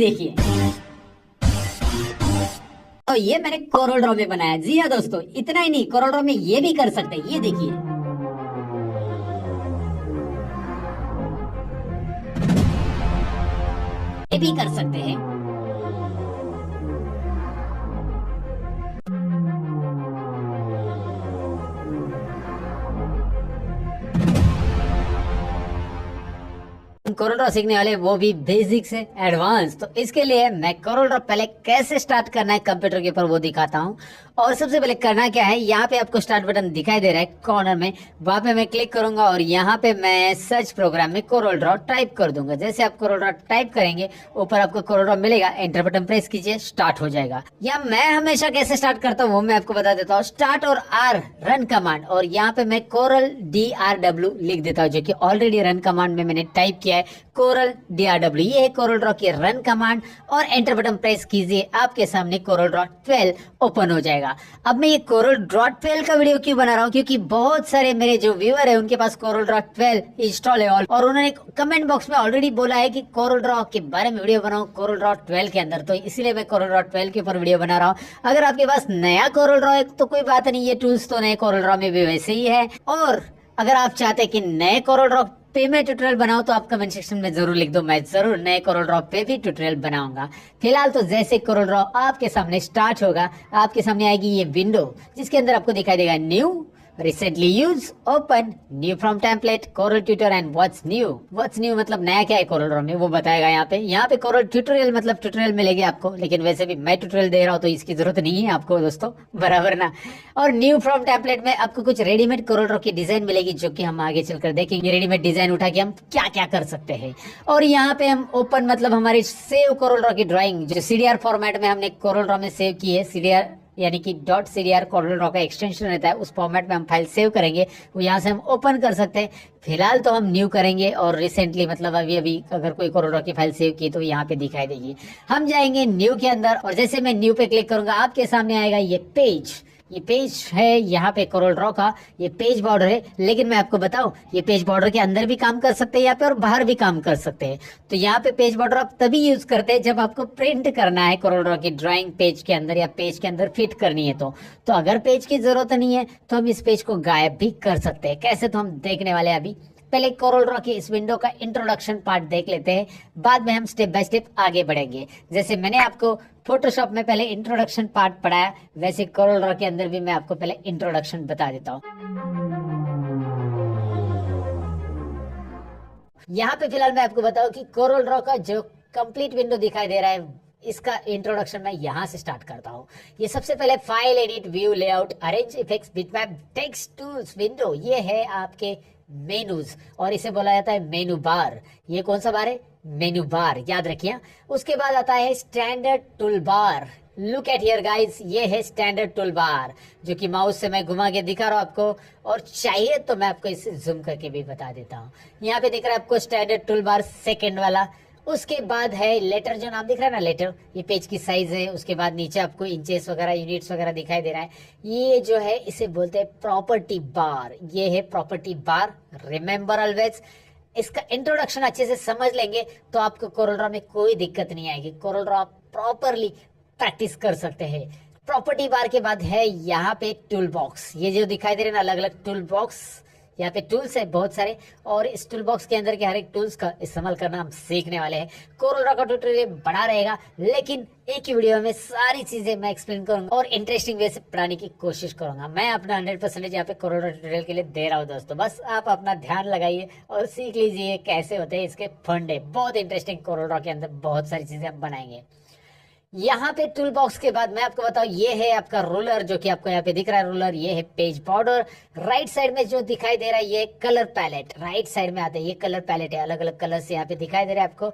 देखिए, और ये मैंने कोरल ड्रॉ में बनाया। जी हाँ दोस्तों, इतना ही नहीं, कोरल ड्रॉ में ये भी कर सकते हैं। ये देखिए, ये भी कर सकते हैं। कोरल ड्रॉ सीखने वाले वो भी बेसिक से एडवांस। तो इसके लिए मैं कोरल ड्रॉ पहले कैसे स्टार्ट करना है कंप्यूटर के ऊपर वो दिखाता हूँ। और सबसे पहले करना क्या है, यहाँ पे आपको स्टार्ट बटन दिखाई दे रहा है कॉर्नर में, वहां पे मैं क्लिक करूंगा और यहाँ पे मैं सर्च प्रोग्राम में कोरल ड्रॉ टाइप कर दूंगा। जैसे आप कोरल ड्रॉ टाइप करेंगे ऊपर आपको कोरल ड्रॉ मिलेगा, एंटर बटन प्रेस कीजिए, स्टार्ट हो जाएगा। या मैं हमेशा कैसे स्टार्ट करता हूँ वो मैं आपको बता देता हूँ। स्टार्ट और आर रन कमांड, और यहाँ पे मैं कोरल DRW लिख देता हूँ, जो कि ऑलरेडी रन कमांड में मैंने टाइप किया है, कोरल DRW। ये है कोरल ड्रॉ की रन कमांड, और एंटर बटन प्रेस कीजिए, आपके सामने कोरल ड्रॉ 12 ओपन हो जाएगा। अब मैं ये कोरल ड्रॉ 12 का वीडियो क्यों बना रहा हूँ, क्योंकि बहुत सारे मेरे जो व्यूअर है उनके पास कोरल ड्रॉ 12 इंस्टॉल है, और उन्होंने कमेंट बॉक्स में ऑलरेडी बोला है कि कोरल ड्रॉ के बारे में वीडियो बनाओ कोरल ड्रॉ 12 के अंदर। तो इसीलिए मैं कोरल ड्रॉ 12 के ऊपर वीडियो बना रहा हूँ। अगर आपके पास नया कोरल ड्रॉ है तो कोई बात नहीं, ये टूल्स तो नए कोरल ड्रॉ में भी वैसे ही है। और अगर आप चाहते हैं कि नए कोरल ड्रॉ पे मैं ट्यूटोरियल बनाऊं तो आप कमेंट सेक्शन में जरूर लिख दो, मैं जरूर नए कोरल ड्रॉ पे भी ट्यूटोरियल बनाऊंगा। फिलहाल तो जैसे कोरल ड्रॉ आपके सामने स्टार्ट होगा, आपके सामने आएगी ये विंडो, जिसके अंदर आपको दिखाई देगा new, recently use, open, new from template, coral tutor and what's new. What's new मतलब नया क्या है कोरल ड्रॉ में वो बताएगा। यहाँ पे कोरल ट्यूटोरियल मतलब ट्यूटोरियल मिलेगी आपको, लेकिन वैसे भी मैं ट्यूटोरियल दे रहा हूँ तो इसकी जरूरत नहीं है आपको दोस्तों, बराबर ना। और न्यू फ्रॉम टेम्पलेट में आपको कुछ रेडीमेड कोरल ड्रॉ की डिजाइन मिलेगी, जो कि हम आगे चलकर देखेंगे। रेडीमेड डिजाइन उठा के हम क्या क्या कर सकते हैं। और यहाँ पे हम ओपन मतलब हमारी सेव कोरल ड्रॉ की ड्राइंग, जो CDR फॉर्मेट में हमने कोरल ड्रॉ में सेव की है, CDR यानी कि .cdr कोरल ड्रॉ का एक्सटेंशन रहता है, उस फॉर्मेट में हम फाइल सेव करेंगे, वो यहाँ से हम ओपन कर सकते हैं। फिलहाल तो हम न्यू करेंगे, और रिसेंटली मतलब अभी अभी अगर कोई कोरल ड्रॉ की फाइल सेव की तो यहाँ पे दिखाई देगी। हम जाएंगे न्यू के अंदर, और जैसे मैं न्यू पे क्लिक करूंगा आपके सामने आएगा ये पेज। ये पेज है यहाँ पे कोरल ड्रॉ का, ये पेज बॉर्डर है। लेकिन मैं आपको बताऊं, ये पेज बॉर्डर के अंदर भी काम कर सकते हैं यहाँ पे, और बाहर भी काम कर सकते हैं। तो यहाँ पे पेज बॉर्डर आप तभी यूज करते हैं जब आपको प्रिंट करना है कोरल ड्रॉ की ड्राइंग पेज के अंदर, या पेज के अंदर फिट करनी है। तो अगर पेज की जरूरत नहीं है तो हम इस पेज को गायब भी कर सकते हैं। कैसे, तो हम देखने वाले हैं अभी। पहले कोरल ड्रॉ की इस विंडो का इंट्रोडक्शन पार्ट देख लेते हैं, बाद में हम स्टेप बाय स्टेप आगे बढ़ेंगे। जैसे मैंने आपको फोटोशॉप में पहले इंट्रोडक्शन पार्ट पढ़ाया, वैसे कोरल ड्रॉ के अंदर भी मैं आपको पहले इंट्रोडक्शन बता देता हूँ। यहाँ पे फिलहाल मैं आपको बताऊं कि कोरल ड्रॉ का जो कंप्लीट विंडो दिखाई दे रहा है, इसका इंट्रोडक्शन मैं यहाँ से स्टार्ट करता हूँ। ये सबसे पहले file, edit, view, layout, arrange, effects, bitmap, text tools window, ये है आपके मेनूज, और इसे बोला जाता है मेनू बार। ये कौन सा बार है? मेनू बार, याद रखिए। उसके बाद आता है standard tool bar. Look at here guys, ये है स्टैंडर्ड टूल बार, जो कि माउस से मैं घुमा के दिखा रहा हूँ आपको, और चाहिए तो मैं आपको इसे जूम करके भी बता देता हूँ। यहाँ पे दिख रहा है आपको स्टैंडर्ड टूल बार सेकेंड वाला। उसके बाद है लेटर, जो नाम दिख रहा है ना लेटर, ये पेज की साइज है। उसके बाद नीचे आपको इंचेस वगैरह, यूनिट्स वगैरह दिखाई दे रहा है। ये जो है इसे बोलते हैं प्रॉपर्टी बार। ये है प्रॉपर्टी बार, रिमेम्बर ऑलवेज। इसका इंट्रोडक्शन अच्छे से समझ लेंगे तो आपको कोरल ड्रॉ में कोई दिक्कत नहीं आएगी। कोरल ड्रॉ आप प्रॉपरली प्रैक्टिस कर सकते हैं। प्रॉपर्टी बार के बाद है यहाँ पे टूल बॉक्स। ये जो दिखाई दे रहे हैं ना अलग अलग टूल बॉक्स, यहाँ पे टूल्स है बहुत सारे, और इस टूल बॉक्स के अंदर के हर एक टूल्स का इस्तेमाल करना हम सीखने वाले हैं। कोरल ड्रॉ का ट्यूटोरियल बड़ा रहेगा, लेकिन एक ही वीडियो में सारी चीजें मैं एक्सप्लेन करूंगा और इंटरेस्टिंग वे से पढ़ाने की कोशिश करूंगा। मैं अपना 100% यहाँ पे कोरल ड्रॉ ट्यूटोरियल के लिए दे रहा हूँ दोस्तों। बस आप अपना ध्यान लगाइए और सीख लीजिए कैसे होते हैं इसके फंडे। बहुत इंटरेस्टिंग कोरल ड्रॉ के अंदर बहुत सारी चीजें हम बनाएंगे। यहाँ पे टूल बॉक्स के बाद मैं आपको बताऊं, ये है आपका रूलर, जो कि आपको यहाँ पे दिख रहा है रूलर। ये है पेज बॉर्डर। राइट साइड में जो दिखाई दे रहा है ये कलर पैलेट, राइट साइड में आता है, ये कलर पैलेट है। अलग अलग कलर्स यहाँ पे दिखाई दे रहा है आपको।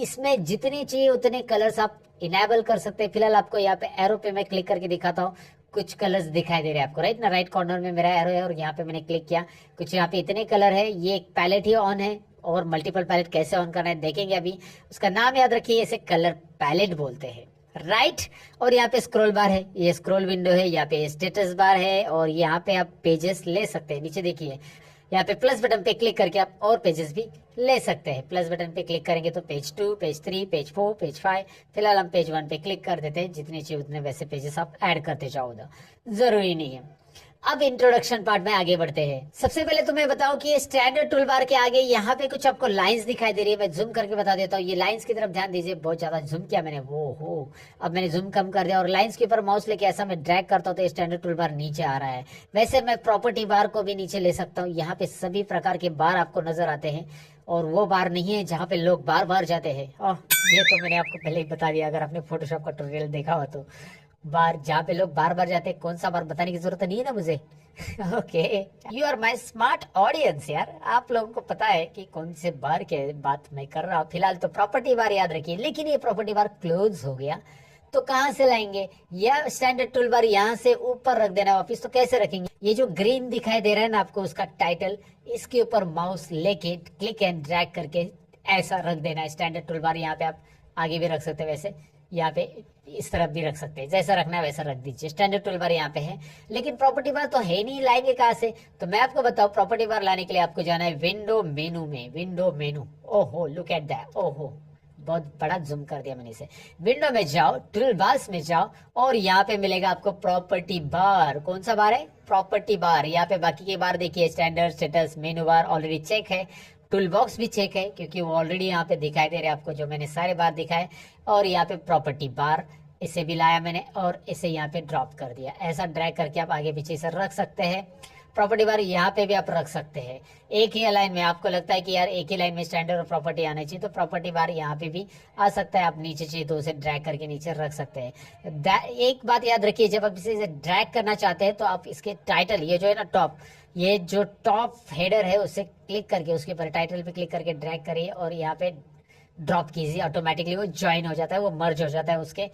इसमें जितने चाहिए उतने कलर्स आप इनेबल कर सकते हैं। फिलहाल आपको यहाँ पे एरो पे मैं क्लिक करके दिखाता हूँ। कुछ कलर्स दिखाई दे रहे हैं आपको, राइट ना, राइट कॉर्नर में मेरा एरो है और यहाँ पे मैंने क्लिक किया। कुछ यहाँ पे इतने कलर है। ये एक पैलेट ही ऑन है, और मल्टीपल पैलेट कैसे ऑन करना है देखेंगे अभी। उसका नाम याद रखिए, इसे कलर पैलेट बोलते हैं, राइट। और यहाँ पे स्क्रॉल बार है, ये स्क्रॉल विंडो है। यहाँ पे स्टेटस बार है, और यहाँ पे आप पेजेस ले सकते हैं। नीचे देखिए यहाँ पे प्लस बटन पे क्लिक करके आप और पेजेस भी ले सकते हैं। प्लस बटन पे क्लिक करेंगे तो पेज 2, पेज 3, पेज 4, पेज 5, फिलहाल हम पेज 1 पे क्लिक कर देते हैं। जितने चाहिए उतने वैसे पेजेस आप ऐड करते जाओ, जरूरी नहीं है। अब इंट्रोडक्शन पार्ट में आगे बढ़ते हैं। सबसे पहले तो मैं बताऊं कि ये स्टैंडर्ड टूल बार के आगे यहाँ पे कुछ आपको लाइंस दिखाई दे रही है। मैं जूम करके बता देता हूँ। ये लाइंस की तरफ ध्यान दीजिए। बहुत ज्यादा जूम किया मैंने, वो हो। अब मैंने जूम कम कर दिया और लाइंस के ऊपर माउस लेके ऐसा मैं ड्रैग करता हूँ तो स्टैंडर्ड टूल बार नीचे आ रहा है। वैसे मैं प्रॉपर्टी बार को भी नीचे ले सकता हूँ। यहाँ पे सभी प्रकार के बार आपको नजर आते हैं और वो बार नहीं है जहाँ पे लोग बार बार जाते हैं। ये तो मैंने आपको पहले ही बता दिया, अगर आपने फोटोशॉप का ट्यूटोरियल देखा हो तो। बार जहाँ पे लोग बार बार जाते हैं, कौन सा बार बताने की जरूरत नहीं है ना मुझे। Okay, you are my smart audience यार। आप लोगों को पता है कि कौन से बार के बात मैं कर रहा हूँ। फिलहाल तो प्रॉपर्टी बार याद रखिए, लेकिन ये प्रॉपर्टी बार क्लोज हो गया तो कहाँ से लाएंगे? या स्टैंडर्ड टूल बार यहाँ से ऊपर रख देना वापिस, तो कैसे रखेंगे? ये जो ग्रीन दिखाई दे रहा है ना आपको, उसका टाइटल, इसके ऊपर माउस लेके क्लिक एंड ड्रैग करके ऐसा रख देना है स्टैंडर्ड टूल बार। यहाँ पे आप आगे भी रख सकते हैं, वैसे यहाँ पे इस तरफ भी रख सकते हैं, जैसा रखना है वैसा रख दीजिए। स्टैंडर्ड टूल बार यहाँ पे है, लेकिन प्रॉपर्टी बार तो है नहीं, लाएंगे कहाँ से? तो मैं आपको बताऊं, प्रॉपर्टी बार लाने के लिए आपको जाना है विंडो मेनू में। विंडो मेनू, ओहो लुक एट दैट, ओहो बहुत बड़ा जूम कर दिया मैंने इसे। विंडो में जाओ, टूल बार्स में जाओ और यहाँ पे मिलेगा आपको प्रॉपर्टी बार। कौन सा बार है? Property bar. यहाँ पे बाकी के बार देखिए, standard, status, menu bar already check है। टूल बॉक्स भी चेक है क्योंकि वो ऑलरेडी यहाँ पे दिखाई दे रहे हैं आपको, जो मैंने सारे बार दिखाए। और यहाँ पे प्रॉपर्टी बार, इसे भी लाया मैंने और इसे यहाँ पे ड्रॉप कर दिया। ऐसा ड्रैग करके आप आगे पीछे से रख सकते हैं। प्रॉपर्टी बार यहाँ पे भी आप रख सकते हैं एक ही लाइन में। आपको लगता है कि यार एक ही लाइन में स्टैंडर्ड और प्रॉपर्टी आना चाहिए, तो प्रॉपर्टी बार यहाँ पे भी आ सकता है। आप नीचे चाहिए तो उसे ड्रैग करके नीचे रख सकते हैं। एक बात याद रखिए, जब आप इसे ड्रैग करना चाहते हैं तो आप इसके टाइटल, ये जो है ना टॉप, ये जो टॉप हेडर है उससे क्लिक करके उसके ऊपर टाइटल पे क्लिक करके ड्रैग करिए और यहाँ पे ड्रॉप कीजिए। ऑटोमेटिकली वो ज्वाइन हो जाता है, वो मर्ज हो जाता है उसके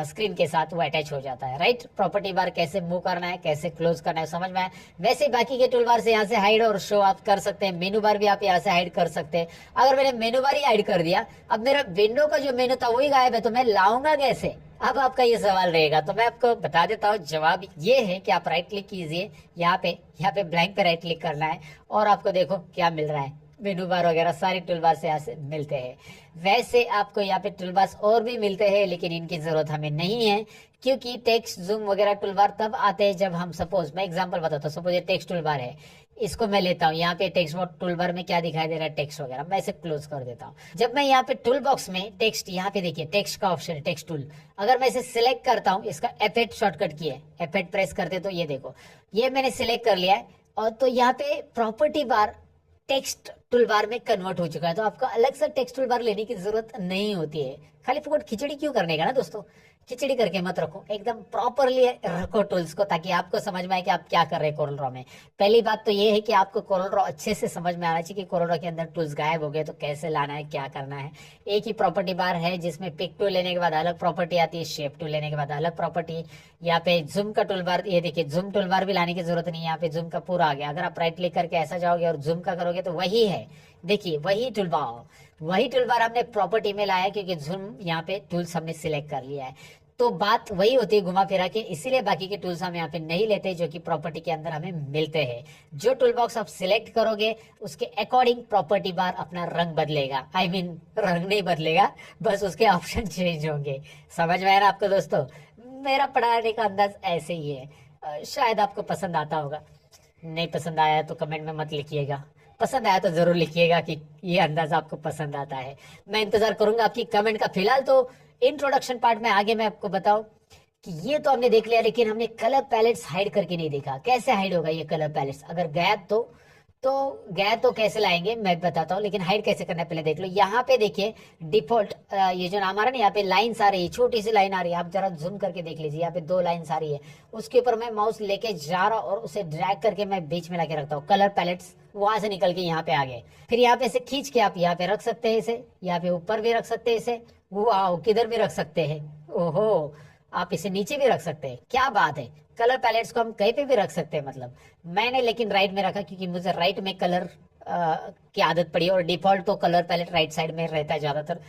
स्क्रीन के साथ, वो अटैच हो जाता है। राइट, प्रॉपर्टी बार कैसे मूव करना है, कैसे क्लोज करना है, समझ में आया? वैसे बाकी के टूल बार से यहाँ से हाइड और शो आप कर सकते हैं। मेनू बार भी आप यहाँ से हाइड कर सकते हैं। अगर मैंने मेनू बार ही हाइड कर दिया, अब मेरा विंडो का जो मेनू था वही गायब है, तो मैं लाऊंगा कैसे? अब आपका ये सवाल रहेगा, तो मैं आपको बता देता हूँ। जवाब ये है कि आप राइट क्लिक कीजिए, यहाँ पे ब्लैंक पे राइट क्लिक करना है और आपको देखो क्या मिल रहा है। मेनू बार वगैरह सारी टूल बार से यहाँ से मिलते हैं। वैसे आपको यहाँ पे टूल बार्स और भी मिलते हैं, लेकिन इनकी जरूरत हमें नहीं है क्योंकि टेक्स्ट, जूम वगैरह टूल बार तब आते हैं जब हम, सपोज मैं एग्जांपल बताता हूँ। सपोज ये टेक्स्ट टूल बार है, इसको मैं लेता हूँ। यहाँ पे टेक्स्ट टूल बार में क्या दिखाई दे रहा है? टेक्स्ट वगैरह। मैं इसे क्लोज कर देता हूँ। जब मैं यहाँ पे टूल बॉक्स में टेक्स्ट, यहाँ पे देखिए टेक्स्ट का ऑप्शन है, टेक्स्ट टूल। अगर मैं इसे सिलेक्ट करता हूँ, इसका F8 शॉर्टकट की है, F8 प्रेस करते तो ये देखो, ये मैंने सिलेक्ट कर लिया है और तो यहाँ पे प्रॉपर्टी बार टेक्स्ट टूल बार में कन्वर्ट हो चुका है। तो आपको अलग से टेक्स्ट टूल बार लेने की जरूरत नहीं होती है। खाली फुकट खिचड़ी क्यों करने का ना दोस्तों, खिचड़ी करके मत रखो, एकदम प्रॉपरली रखो टूल्स को, ताकि आपको समझ में आए कि आप क्या कर रहे हैं कोरल ड्रॉ में। पहली बात तो ये है कि आपको कोरल ड्रॉ अच्छे से समझ में आना चाहिए कि कोरल ड्रॉ के अंदर टूल्स गायब हो गए तो कैसे लाना है, क्या करना है। एक ही प्रॉपर्टी बार है जिसमें पिक टूल लेने के बाद अलग प्रॉपर्टी आती है, शेप टूल लेने के बाद अलग प्रॉपर्टी। यहाँ पे जूम का टूल बार, ये देखिए जूम टूल बार भी लाने की जरूरत नहीं है। यहाँ पे जूम का पूरा आ गया। अगर आप राइट क्लिक करके ऐसा जाओगे और जूम का करोगे तो वही है, देखिए वही टूल बार हमने प्रॉपर्टी में लाया क्योंकि जूम यहाँ पे टूल्स हमने सिलेक्ट कर लिया है। तो बात वही होती है घुमा फिरा के, इसीलिए बाकी के टूल्स हम यहाँ पे नहीं लेते जो कि प्रॉपर्टी के अंदर हमें मिलते हैं। जो टूल बॉक्स आप सिलेक्ट करोगे उसके अकॉर्डिंग प्रॉपर्टी बार अपना रंग बदलेगा। I mean, रंग नहीं बदलेगा, बस उसके ऑप्शन चेंज होंगे। समझ में आया ना आपको दोस्तों? मेरा पढ़ाने का अंदाज ऐसे ही है। शायद आपको पसंद आता होगा। नहीं पसंद आया तो कमेंट में मत लिखिएगा, पसंद आया तो जरूर लिखिएगा कि ये अंदाज आपको पसंद आता है। मैं इंतजार करूंगा आपकी कमेंट का। फिलहाल तो इंट्रोडक्शन पार्ट में आगे मैं आपको बताऊं कि ये तो हमने देख लिया, लेकिन हमने कलर पैलेट्स हाइड करके नहीं देखा। कैसे हाइड होगा ये कलर पैलेट्स? अगर गया तो कैसे लाएंगे मैं बताता हूँ, लेकिन हाइड कैसे करना है पहले देख लो। यहाँ पे देखिए डिफॉल्ट, ये जो नाम आ रहा है ना, यहाँ पे लाइन्स आ रही है, छोटी सी लाइन आ रही है। आप जरा जूम करके देख लीजिए, यहाँ पे 2 लाइन्स आ रही है। उसके ऊपर मैं माउस लेके जा रहा हूँ और उसे ड्रैग करके मैं बीच में लाके रखता हूँ। कलर पैलेट्स वहां से निकल के यहाँ पे आ गए। फिर यहाँ पे से खींच के आप यहाँ पे रख सकते हैं इसे, यहाँ पे ऊपर भी रख सकते हैं इसे, वाह किधर भी रख सकते हैं। ओहो, आप इसे नीचे भी रख सकते हैं, क्या बात है। कलर पैलेट्स को हम कहीं पे भी रख सकते हैं। मतलब मैंने लेकिन राइट में रखा क्योंकि मुझे राइट में कलर की आदत पड़ी और डिफॉल्ट तो कलर पैलेट राइट साइड में रहता है ज्यादातर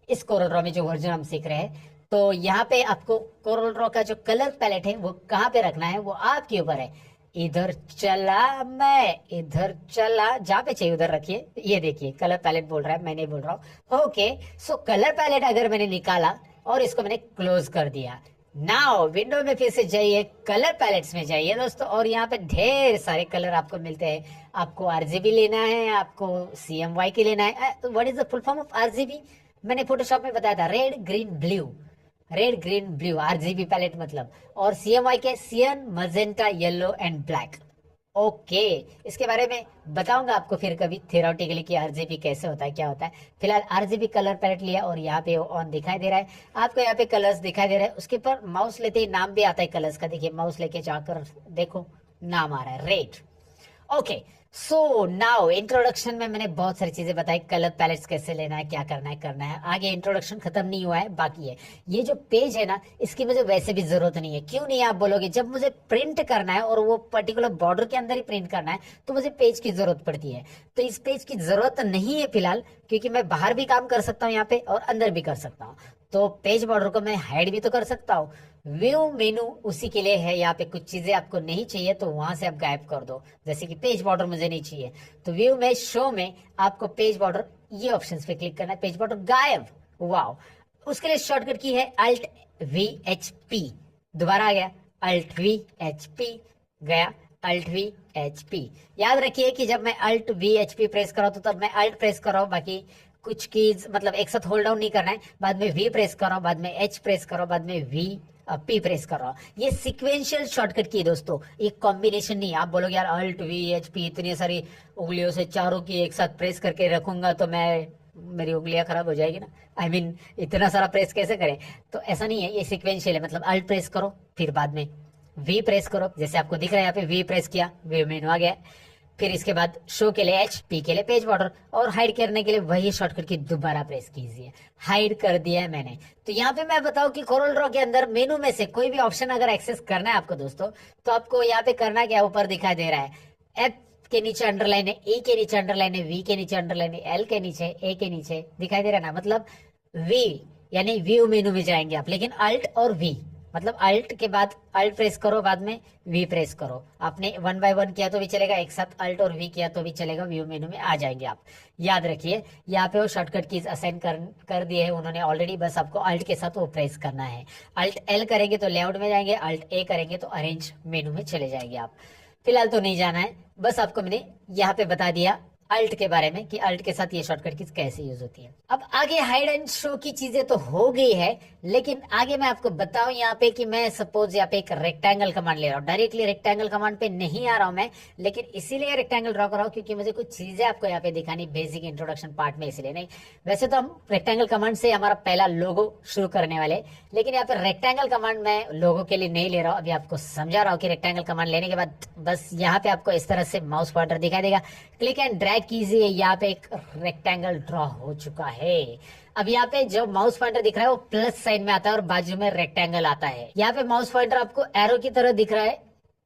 इस कोरल ड्रॉ में जो वर्जन हम सीख रहे हैं। तो यहाँ पे आपको कोरल ड्रॉ का जो कलर पैलेट है वो कहाँ पे रखना है वो आपके ऊपर है। इधर चला, मैं इधर चला, जहां पे चाहिए उधर रखिए। ये देखिए कलर पैलेट बोल रहा है, मैं नहीं बोल रहा हूँ। ओके, सो कलर पैलेट अगर मैंने निकाला और इसको मैंने क्लोज कर दिया, नाउ विंडो में फिर से जाइए, कलर पैलेट्स में जाइए दोस्तों, और यहाँ पे ढेर सारे कलर आपको मिलते हैं। आपको आरजीबी लेना है, आपको CMY की लेना है। What is the full form of RGB? मैंने फोटोशॉप में बताया था, red green blue, red green blue RGB palette मतलब। और CMY के cyan magenta yellow and black. Okay, इसके बारे में बताऊंगा आपको फिर कभी थ्योरेटिकली कि आरजीबी कैसे होता है, क्या होता है। फिलहाल आरजीबी कलर पैलेट लिया और यहाँ पे ऑन दिखाई दे रहा है आपको, यहाँ पे कलर्स दिखाई दे रहा है। उसके ऊपर माउस लेते ही नाम भी आता है कलर्स का, देखिए माउस लेके जाकर देखो नाम आ रहा है red. Okay, so now introduction में मैंने बहुत सारी चीजें बताई, कलर पैलेट्स कैसे लेना है, क्या करना है। आगे इंट्रोडक्शन खत्म नहीं हुआ है, बाकी है ये जो पेज है ना, इसकी मुझे वैसे भी जरूरत नहीं है। क्यों नहीं आप बोलोगे, जब मुझे प्रिंट करना है और वो पर्टिकुलर बॉर्डर के अंदर ही प्रिंट करना है तो मुझे पेज की जरूरत पड़ती है। तो इस पेज की जरूरत नहीं है फिलहाल, क्योंकि मैं बाहर भी काम कर सकता हूँ यहाँ पे और अंदर भी कर सकता हूँ। तो पेज बॉर्डर को मैं हाइड भी तो कर सकता हूँ। व्यू मेनू उसी के लिए है, यहाँ पे कुछ चीजें आपको नहीं चाहिए तो वहां से आप गायब कर दो, जैसे कि पेज बॉर्डर मुझे नहीं चाहिए तो व्यू में शो में आपको पेज बॉर्डर ये ऑप्शंस पे क्लिक करना है, पेज बॉर्डर गायब। वाओ, उसके लिए शॉर्टकट की है Alt+V+P, दोबारा आ गया Alt+V+P, गया Alt+V+P। याद रखिए कि जब मैं Alt+V+P प्रेस कर रहा हूं तो तब मैं Alt प्रेस कर रहा हूं, बाकी कुछ कीज मतलब एक साथ होल्ड डाउन नहीं करना है। बाद में V प्रेस करो, बाद में H प्रेस करो, बाद में P प्रेस कर रहा हूं। ये सिक्वेंशियल शॉर्टकट की है दोस्तों, एक कॉम्बिनेशन नहीं। आप बोलोगे यार Alt+V+P इतनी सारी उंगलियों से चारों की एक साथ प्रेस करके रखूंगा तो मेरी उंगलियां खराब हो जाएगी ना। I mean, इतना सारा प्रेस कैसे करें? तो ऐसा नहीं है, ये सिक्वेंशियल है, मतलब Alt प्रेस करो फिर बाद में V प्रेस करो, जैसे आपको दिख रहा है यहाँ पे V प्रेस किया, व्यू मेनू आ गया। फिर इसके बाद शो के लिए H, P के लिए पेज बॉर्डर, और हाइड करने के लिए वही शॉर्टकट की दोबारा प्रेस कीजिए। हाइड कर दिया है मैंने। तो यहाँ पे मैं बताऊं कि कोरल ड्रॉ के अंदर मेनू में से कोई भी ऑप्शन अगर एक्सेस करना है आपको दोस्तों, तो आपको यहाँ पे करना क्या, ऊपर दिखाई दे रहा है F के नीचे अंडरलाइन है, E के नीचे अंडरलाइन है, V के नीचे अंडरलाइन है, L के नीचे, A के नीचे दिखाई दे रहा है ना, मतलब V यानी व्यू मेनू में जाएंगे आप, लेकिन Alt और V मतलब Alt के बाद Alt प्रेस करो, बाद में V प्रेस करो। आपने 1 बाय 1 किया तो भी चलेगा, एक साथ Alt और V किया तो भी चलेगा, व्यू मेनू में आ जाएंगे आप। याद रखिए यहाँ पे वो शॉर्टकट कीज असाइन कर दिए है उन्होंने ऑलरेडी, बस आपको Alt के साथ वो प्रेस करना है। Alt L करेंगे तो लेआउट में जाएंगे, Alt A करेंगे तो अरेंज मेनू में चले जाएंगे आप। फिलहाल तो नहीं जाना है, बस आपको मैंने यहाँ पे बता दिया अल्ट के बारे में कि अल्ट के साथ ये शॉर्टकट कीज कैसे यूज होती है। अब आगे हाइड एंड शो की चीजें तो हो गई है, लेकिन आगे मैं आपको बताऊं यहाँ पे कि मैं सपोज यहाँ पे एक रेक्टेंगल कमांड ले रहा हूँ। डायरेक्टली रेक्टेंगल कमांड पे नहीं आ रहा हूँ मैं, लेकिन इसीलिए रेक्टेंगल ड्रॉ कर रहा हूँ क्योंकि मुझे कुछ चीजें आपको यहाँ पे दिखानी बेसिक इंट्रोडक्शन पार्ट में, इसलिए नहीं। वैसे तो हम रेक्टेंगल कमांड से हमारा पहला लोगो शुरू करने वाले, लेकिन यहाँ पे रेक्टेंगल कमांड मैं लोगो के लिए नहीं ले रहा हूँ। अभी आपको समझा रहा हूँ कि रेक्टेंगल कमांड लेने के बाद बस यहाँ पे आपको इस तरह से माउस पॉइंटर दिखाई देगा, क्लिक एंड ड्रैग कीजिए, यहाँ पे एक रेक्टेंगल ड्रॉ हो चुका है। अब यहाँ पे जो माउस पॉइंटर दिख रहा है वो प्लस साइन में आता है और बाजू में रेक्टेंगल आता है। यहाँ पे माउस पॉइंटर आपको एरो की तरह दिख रहा है,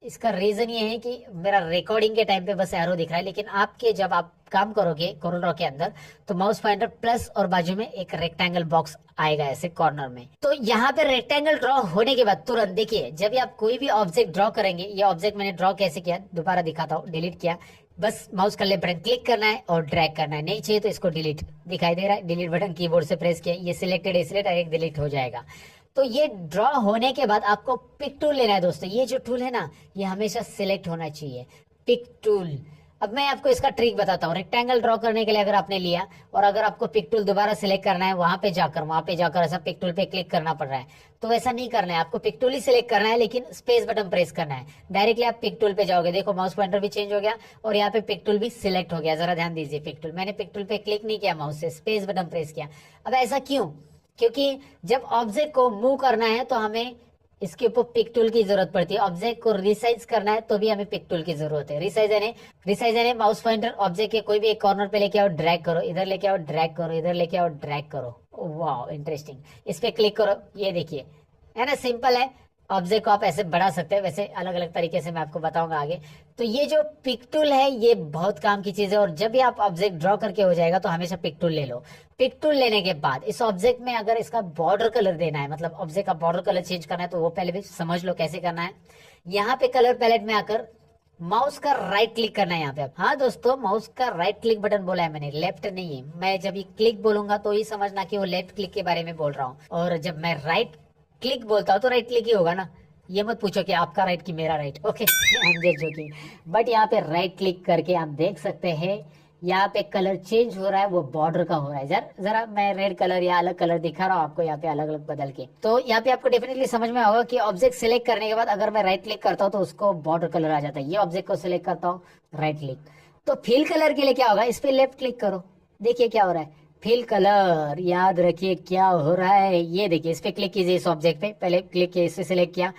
इसका रीजन ये है कि मेरा रिकॉर्डिंग के टाइम पे बस एरो दिख रहा है, लेकिन आपके जब आप काम करोगे कोरल ड्रॉ के अंदर तो माउस पॉइंटर प्लस और बाजू में एक रेक्टेंगल बॉक्स आएगा ऐसे कॉर्नर में। तो यहाँ पे रेक्टेंगल ड्रॉ होने के बाद तुरंत देखिए, जब भी आप कोई भी ऑब्जेक्ट ड्रॉ करेंगे, ये ऑब्जेक्ट मैंने ड्रॉ कैसे किया दोबारा दिखाता हूँ। डिलीट किया, बस माउस का लेफ्ट बटन क्लिक करना है और ड्रैग करना है, नहीं चाहिए तो इसको डिलीट दिखाई दे रहा है, डिलीट बटन कीबोर्ड से प्रेस किया, ये सिलेक्टेड है इसलिए डायरेक्ट डिलीट हो जाएगा। तो ये ड्रॉ होने के बाद आपको पिक टूल लेना है दोस्तों। ये जो टूल है ना, ये हमेशा सिलेक्ट होना चाहिए, पिक टूल। अब मैं आपको इसका ट्रिक बताता हूँ। रेक्टेंगल ड्रॉ करने के लिए अगर आपने लिया और अगर आपको पिक टूल दोबारा सिलेक्ट करना है, वहां पे जाकर ऐसा पिक टूल पे क्लिक करना पड़ रहा है, तो वैसा नहीं करना है। आपको पिक टूल ही सिलेक्ट करना है, लेकिन स्पेस बटन प्रेस करना है। डायरेक्टली आप पिक टूल पे जाओगे, देखो माउस पॉइंटर भी चेंज हो गया और यहाँ पे पिक टूल भी सिलेक्ट हो गया। जरा ध्यान दीजिए, पिक टूल मैंने पिक टूल पे क्लिक नहीं किया माउस से, स्पेस बटन प्रेस किया। अब ऐसा क्यों? क्योंकि जब ऑब्जेक्ट को मूव करना है तो हमें इसके ऊपर पिक टूल की जरूरत पड़ती है। ऑब्जेक्ट को रिसाइज करना है तो भी हमें पिक टूल की जरूरत है। रिसाइज यानी माउस पॉइंटर ऑब्जेक्ट के कोई भी एक कॉर्नर पे लेके आओ, ड्रैग करो, इधर लेके आओ, ड्रैग करो, इधर लेके आओ, ड्रैग करो। वाह इंटरेस्टिंग। इस पे क्लिक करो, ये देखिए है ना, सिंपल है। ऑब्जेक्ट को आप ऐसे बढ़ा सकते हैं, वैसे अलग अलग तरीके से मैं आपको बताऊंगा आगे। तो ये जो पिक टूल है ये बहुत काम की चीज है, और जब भी आप ऑब्जेक्ट ड्रॉ करके हो जाएगा तो हमेशा पिक टूल ले लो। पिक टूल लेने के बाद इस ऑब्जेक्ट में अगर इसका बॉर्डर कलर देना है, मतलब ऑब्जेक्ट का बॉर्डर कलर चेंज करना है, तो वो पहले भी समझ लो कैसे करना है। यहाँ पे कलर पैलेट में आकर माउस का राइट क्लिक करना है यहाँ पे। हाँ दोस्तों, माउस का राइट क्लिक बटन बोला है मैंने, लेफ्ट नहीं है। मैं जब ये क्लिक बोलूंगा तो ये समझना कि वो लेफ्ट क्लिक के बारे में बोल रहा हूँ, और जब मैं राइट क्लिक बोलता हूँ तो राइट क्लिक ही होगा ना। ये मत पूछो कि आपका राइट की मेरा right, okay I am just joking. But यहाँ पे राइट क्लिक करके आप देख सकते हैं यहाँ पे कलर चेंज हो रहा है, वो बॉर्डर का हो रहा है। जरा मैं रेड कलर या अलग कलर दिखा रहा हूँ आपको यहाँ पे अलग अलग बदल के। तो यहाँ पे आपको डेफिनेटली समझ में होगा कि ऑब्जेक्ट सिलेक्ट करने के बाद अगर मैं राइट क्लिक करता हूँ तो उसको बॉर्डर कलर आ जाता है। ये ऑब्जेक्ट को सिलेक्ट करता हूँ, राइट क्लिक। तो फिल कलर के लिए क्या होगा, इस पे लेफ्ट क्लिक करो, देखिए क्या हो रहा है, फिल कलर। याद रखिए क्या हो रहा है, ये देखिए इस पे क्लिक कीजिए, इस ऑब्जेक्ट पे पहले क्लिक किया, इसे सिलेक्ट किया,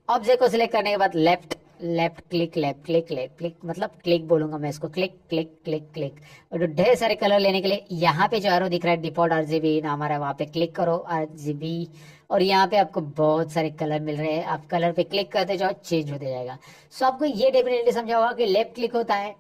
ऑब्जेक्ट को सिलेक्ट करने के बाद left left click, left click, left click, मतलब क्लिक बोलूंगा मैं इसको, क्लिक क्लिक क्लिक क्लिक। और ढेर सारे कलर लेने के लिए यहाँ पे जो एरो दिख रहा है डिफॉल्ट आरजीबी नाम आ रहा है, वहां पे क्लिक करो आरजीबी, और यहाँ पे आपको बहुत सारे कलर मिल रहे हैं। आप कलर पे क्लिक करते जाओ, चेंज होते जाएगा। सो आपको ये डेफिनेटली समझा होगा कि लेफ्ट क्लिक होता है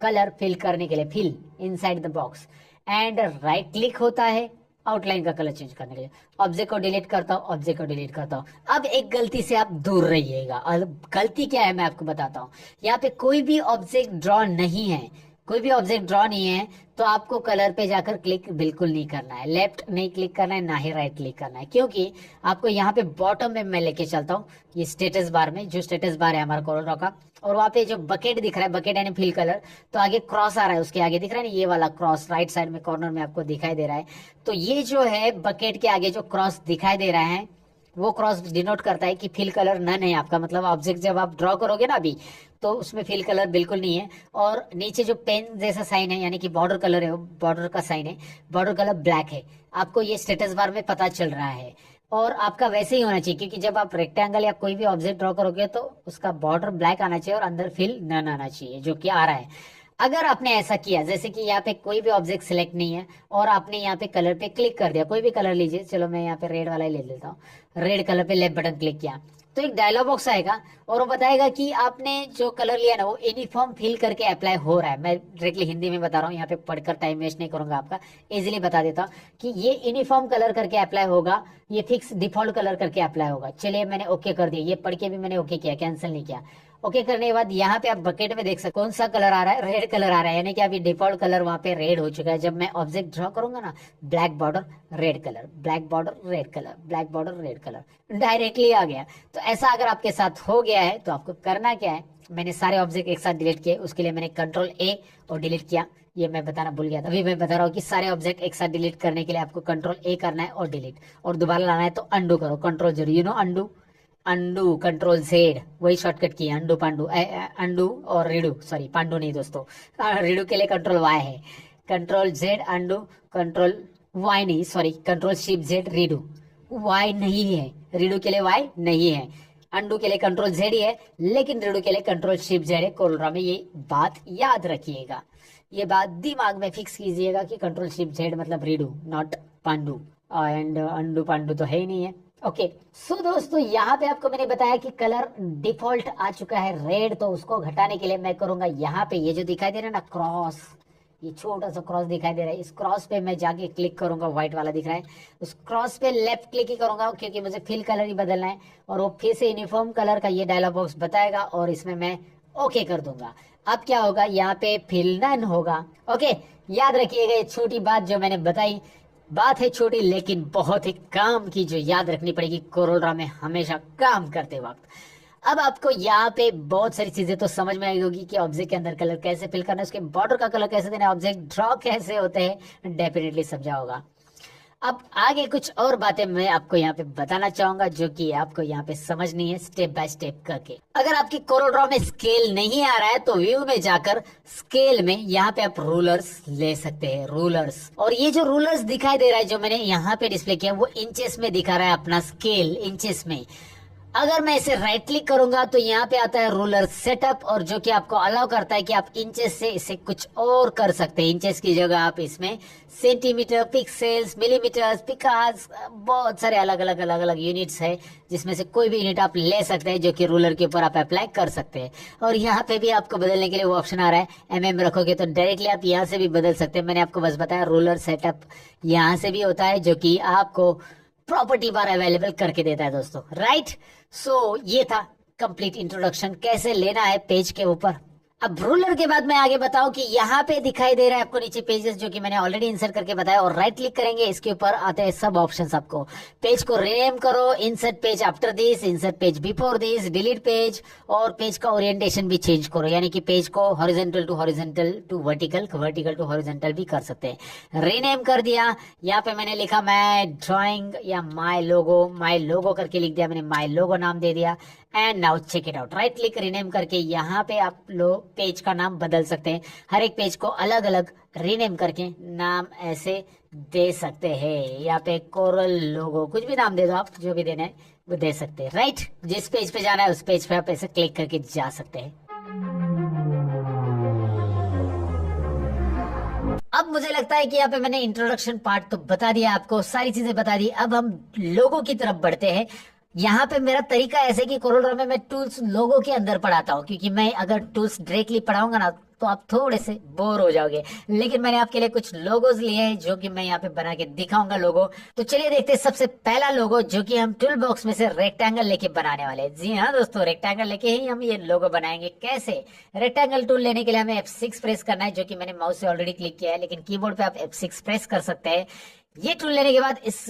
कलर फिल करने के लिए, fill inside the box, and right click होता है आउटलाइन का कलर चेंज करने के लिए। ऑब्जेक्ट को डिलीट करता हूँ, ऑब्जेक्ट को डिलीट करता हूँ। अब एक गलती से आप दूर रहिएगा, और गलती क्या है मैं आपको बताता हूँ। यहाँ पे कोई भी ऑब्जेक्ट ड्रॉ नहीं है, कोई भी ऑब्जेक्ट ड्रॉ नहीं है, तो आपको कलर पे जाकर क्लिक बिल्कुल नहीं करना है, लेफ्ट नहीं क्लिक करना है, ना ही राइट क्लिक करना है, क्योंकि आपको यहाँ पे बॉटम में मैं लेके चलता हूँ, ये स्टेटस बार में, जो स्टेटस बार है हमारा कोरोड्रॉ का, और वहाँ पे जो बकेट दिख रहा है, बकेट यानी फिल कलर, तो आगे क्रॉस आ रहा है, उसके आगे दिख रहा है ना ये वाला क्रॉस, राइट साइड में कॉर्नर में आपको दिखाई दे रहा है। तो ये जो है बकेट के आगे जो क्रॉस दिखाई दे रहा है, वो क्रॉस डिनोट करता है कि फिल कलर नन है आपका, मतलब ऑब्जेक्ट जब आप ड्रॉ करोगे ना अभी, तो उसमें फिल कलर बिल्कुल नहीं है। और नीचे जो पेन जैसा साइन है, यानी कि बॉर्डर कलर है, वो बॉर्डर का साइन है, बॉर्डर कलर ब्लैक है, आपको ये स्टेटस बार में पता चल रहा है। और आपका वैसे ही होना चाहिए, क्योंकि जब आप रेक्टेंगल या कोई भी ऑब्जेक्ट ड्रॉ करोगे तो उसका बॉर्डर ब्लैक आना चाहिए और अंदर फिल नन आना चाहिए, जो कि आ रहा है। अगर आपने ऐसा किया, जैसे कि यहाँ पे कोई भी ऑब्जेक्ट सिलेक्ट नहीं है और आपने यहाँ पे कलर पे क्लिक कर दिया, कोई भी कलर लीजिए, चलो मैं यहाँ पे रेड वाला ही ले लेता हूँ, रेड कलर पे लेफ्ट बटन क्लिक किया, तो एक डायलॉग बॉक्स आएगा और वो बताएगा कि आपने जो कलर लिया ना वो यूनिफॉर्म फिल करके अप्लाई हो रहा है। मैं डायरेक्टली हिंदी में बता रहा हूँ, यहाँ पे पढ़कर टाइम वेस्ट नहीं करूंगा आपका, इजीली बता देता हूँ कि ये यूनिफॉर्म कलर करके अप्लाई होगा, ये फिक्स डिफॉल्ट कलर करके अप्लाई होगा। चलिए मैंने ओके कर दिया, ये पढ़ के भी मैंने ओके किया, कैंसिल नहीं किया। ओके करने के बाद यहाँ पे आप बकेट में देख सकते कौन सा कलर आ रहा है, रेड कलर आ रहा है, यानी कि अभी डिफॉल्ट कलर वहां पे रेड हो चुका है। जब मैं ऑब्जेक्ट ड्रॉ करूंगा ना, black border red colour, black border red colour, black border red colour, directly आ गया। तो ऐसा अगर आपके साथ हो गया है तो आपको करना क्या है, मैंने सारे ऑब्जेक्ट एक साथ डिलीट किए, उसके लिए मैंने कंट्रोल ए और डिलीट किया, ये मैं बताना भूल गया था। अभी मैं बता रहा हूँ कि सारे ऑब्जेक्ट एक साथ डिलीट करने के लिए आपको कंट्रोल ए करना है और डिलीट, और दोबारा लाना है तो अंडू करो, control zero, you know undo, undo control Z, वही शॉर्टकट की अंडू पांडू, अंडू और रीडू, सॉरी पांडू नहीं दोस्तों, रीडू के लिए कंट्रोल वाई है, control Z undo, control Y नहीं, sorry control shift Z redo, Y नहीं है, रीडू के लिए वाई नहीं है, अंडू के लिए कंट्रोल जेड ही है, लेकिन रीडू के लिए कंट्रोल शिफ्ट जेड है कोरोड्रॉ में। ये बात याद रखिएगा, ये बात दिमाग में फिक्स कीजिएगा कि कंट्रोल शिफ्ट जेड मतलब redo, not Pandu, and undo Pandu तो है ही नहीं है। ओके सो दोस्तों, यहाँ पे आपको मैंने बताया कि कलर डिफॉल्ट आ चुका है रेड, तो उसको घटाने के लिए मैं करूंगा यहाँ पे ये जो दिखाई दे रहा है ना क्रॉस, ये छोटा सा क्रॉस दिखाई दे रहा है, इस क्रॉस पे मैं जाके क्लिक करूंगा, व्हाइट वाला दिख रहा है, उस क्रॉस पे लेफ्ट क्लिक ही करूंगा, क्योंकि मुझे फिल कलर ही बदलना है, और वो फिर से यूनिफॉर्म कलर का ये डायलॉग बॉक्स बताएगा, और इसमें मैं ओके कर दूंगा। अब क्या होगा, यहाँ पे फिल नन होगा। ओके याद रखिएगा, ये छोटी बात जो मैंने बताई, बात है छोटी लेकिन बहुत ही काम की, जो याद रखनी पड़ेगी कोरोड्रॉ में हमेशा काम करते वक्त। अब आपको यहाँ पे बहुत सारी चीजें तो समझ में आई होगी कि ऑब्जेक्ट के अंदर कलर कैसे फिल करना है, उसके बॉर्डर का कलर कैसे देना है, ऑब्जेक्ट ड्रॉ कैसे होते हैं, डेफिनेटली समझा होगा। अब आगे कुछ और बातें मैं आपको यहाँ पे बताना चाहूंगा, जो कि आपको यहाँ पे समझनी है स्टेप बाय स्टेप करके। अगर आपकी कोरोड्रॉ में स्केल नहीं आ रहा है तो व्यू में जाकर स्केल में यहाँ पे आप रूलर्स ले सकते हैं, रूलर्स। और ये जो रूलर्स दिखाई दे रहा है, जो मैंने यहाँ पे डिस्प्ले किया, वो इंचेस में दिखा रहा है अपना स्केल, इंचेस में। अगर मैं इसे राइट क्लिक करूंगा तो यहाँ पे आता है रूलर सेटअप, और जो कि आपको अलाउ करता है कि आप इंचेस से इसे कुछ और कर सकते हैं। इंचेस की जगह आप इसमें सेंटीमीटर, पिक्सेल्स, मिलीमीटर्स, पिकास, बहुत सारे अलग अलग यूनिट्स है, जिसमें से कोई भी यूनिट आप ले सकते हैं, जो कि रूलर के ऊपर आप अप्लाई कर सकते हैं। और यहाँ पे भी आपको बदलने के लिए वो ऑप्शन आ रहा है, mm रखोगे तो डायरेक्टली आप यहाँ से भी बदल सकते हैं। मैंने आपको बस बताया रूलर सेटअप यहाँ से भी होता है, जो कि आपको प्रॉपर्टी बार अवेलेबल करके देता है दोस्तों, राइट। सो ये था कंप्लीट इंट्रोडक्शन, कैसे लेना है पेज के ऊपर अब रूलर के बाद मैं आगे बताऊं कि यहाँ पे दिखाई दे रहा है आपको नीचे पेजेस, जो कि मैंने ऑलरेडी इंसर्ट करके बताया, और राइट क्लिक करेंगे इसके ऊपर आते हैं सब ऑप्शंस। आपको पेज को रीनेम करो, insert page after this, insert page before this, delete page, और पेज का ओरिएंटेशन भी चेंज करो, यानी कि पेज को horizontal to vertical, vertical to horizontal भी कर सकते हैं। रीनेम कर दिया, यहाँ पे मैंने लिखा माय ड्राइंग या माय लोगो करके लिख दिया मैंने, माय लोगो नाम दे दिया। And now check it out, right click rename करके यहाँ पे आप लोग पेज का नाम बदल सकते हैं। हर एक पेज को अलग अलग रीनेम करके नाम ऐसे दे सकते हैं। यहाँ पे कोरल लोगो कुछ भी नाम दे दो, आप जो भी देना है वो दे सकते हैं, राइट। जिस पेज पे जाना है उस पेज पे आप ऐसे क्लिक करके जा सकते हैं। अब मुझे लगता है कि यहाँ पे मैंने इंट्रोडक्शन पार्ट तो बता दिया, आपको सारी चीजें बता दी। अब हम लोगों की तरफ बढ़ते हैं। यहाँ पे मेरा तरीका ऐसे कि कोरोड्रा में मैं टूल्स लोगों के अंदर पढ़ाता हूँ, क्योंकि मैं अगर टूल्स डायरेक्टली पढ़ाऊंगा ना तो आप थोड़े से बोर हो जाओगे। लेकिन मैंने आपके लिए कुछ लोगोज लिए हैं जो कि मैं यहाँ पे बना के दिखाऊंगा लोगो। तो चलिए देखते हैं सबसे पहला लोगो, जो कि हम टूल बॉक्स में से रेक्टेंगल लेके बनाने वाले हैं। जी हाँ दोस्तों, रेक्टेंगल लेके ही हम ये लोगो बनाएंगे। कैसे? रेक्टेंगल टूल लेने के लिए हमें F6 प्रेस करना है, जो कि मैंने माउस से ऑलरेडी क्लिक किया है, लेकिन कीबोर्ड पे आप F6 प्रेस कर सकते हैं। ये टूल लेने के बाद इस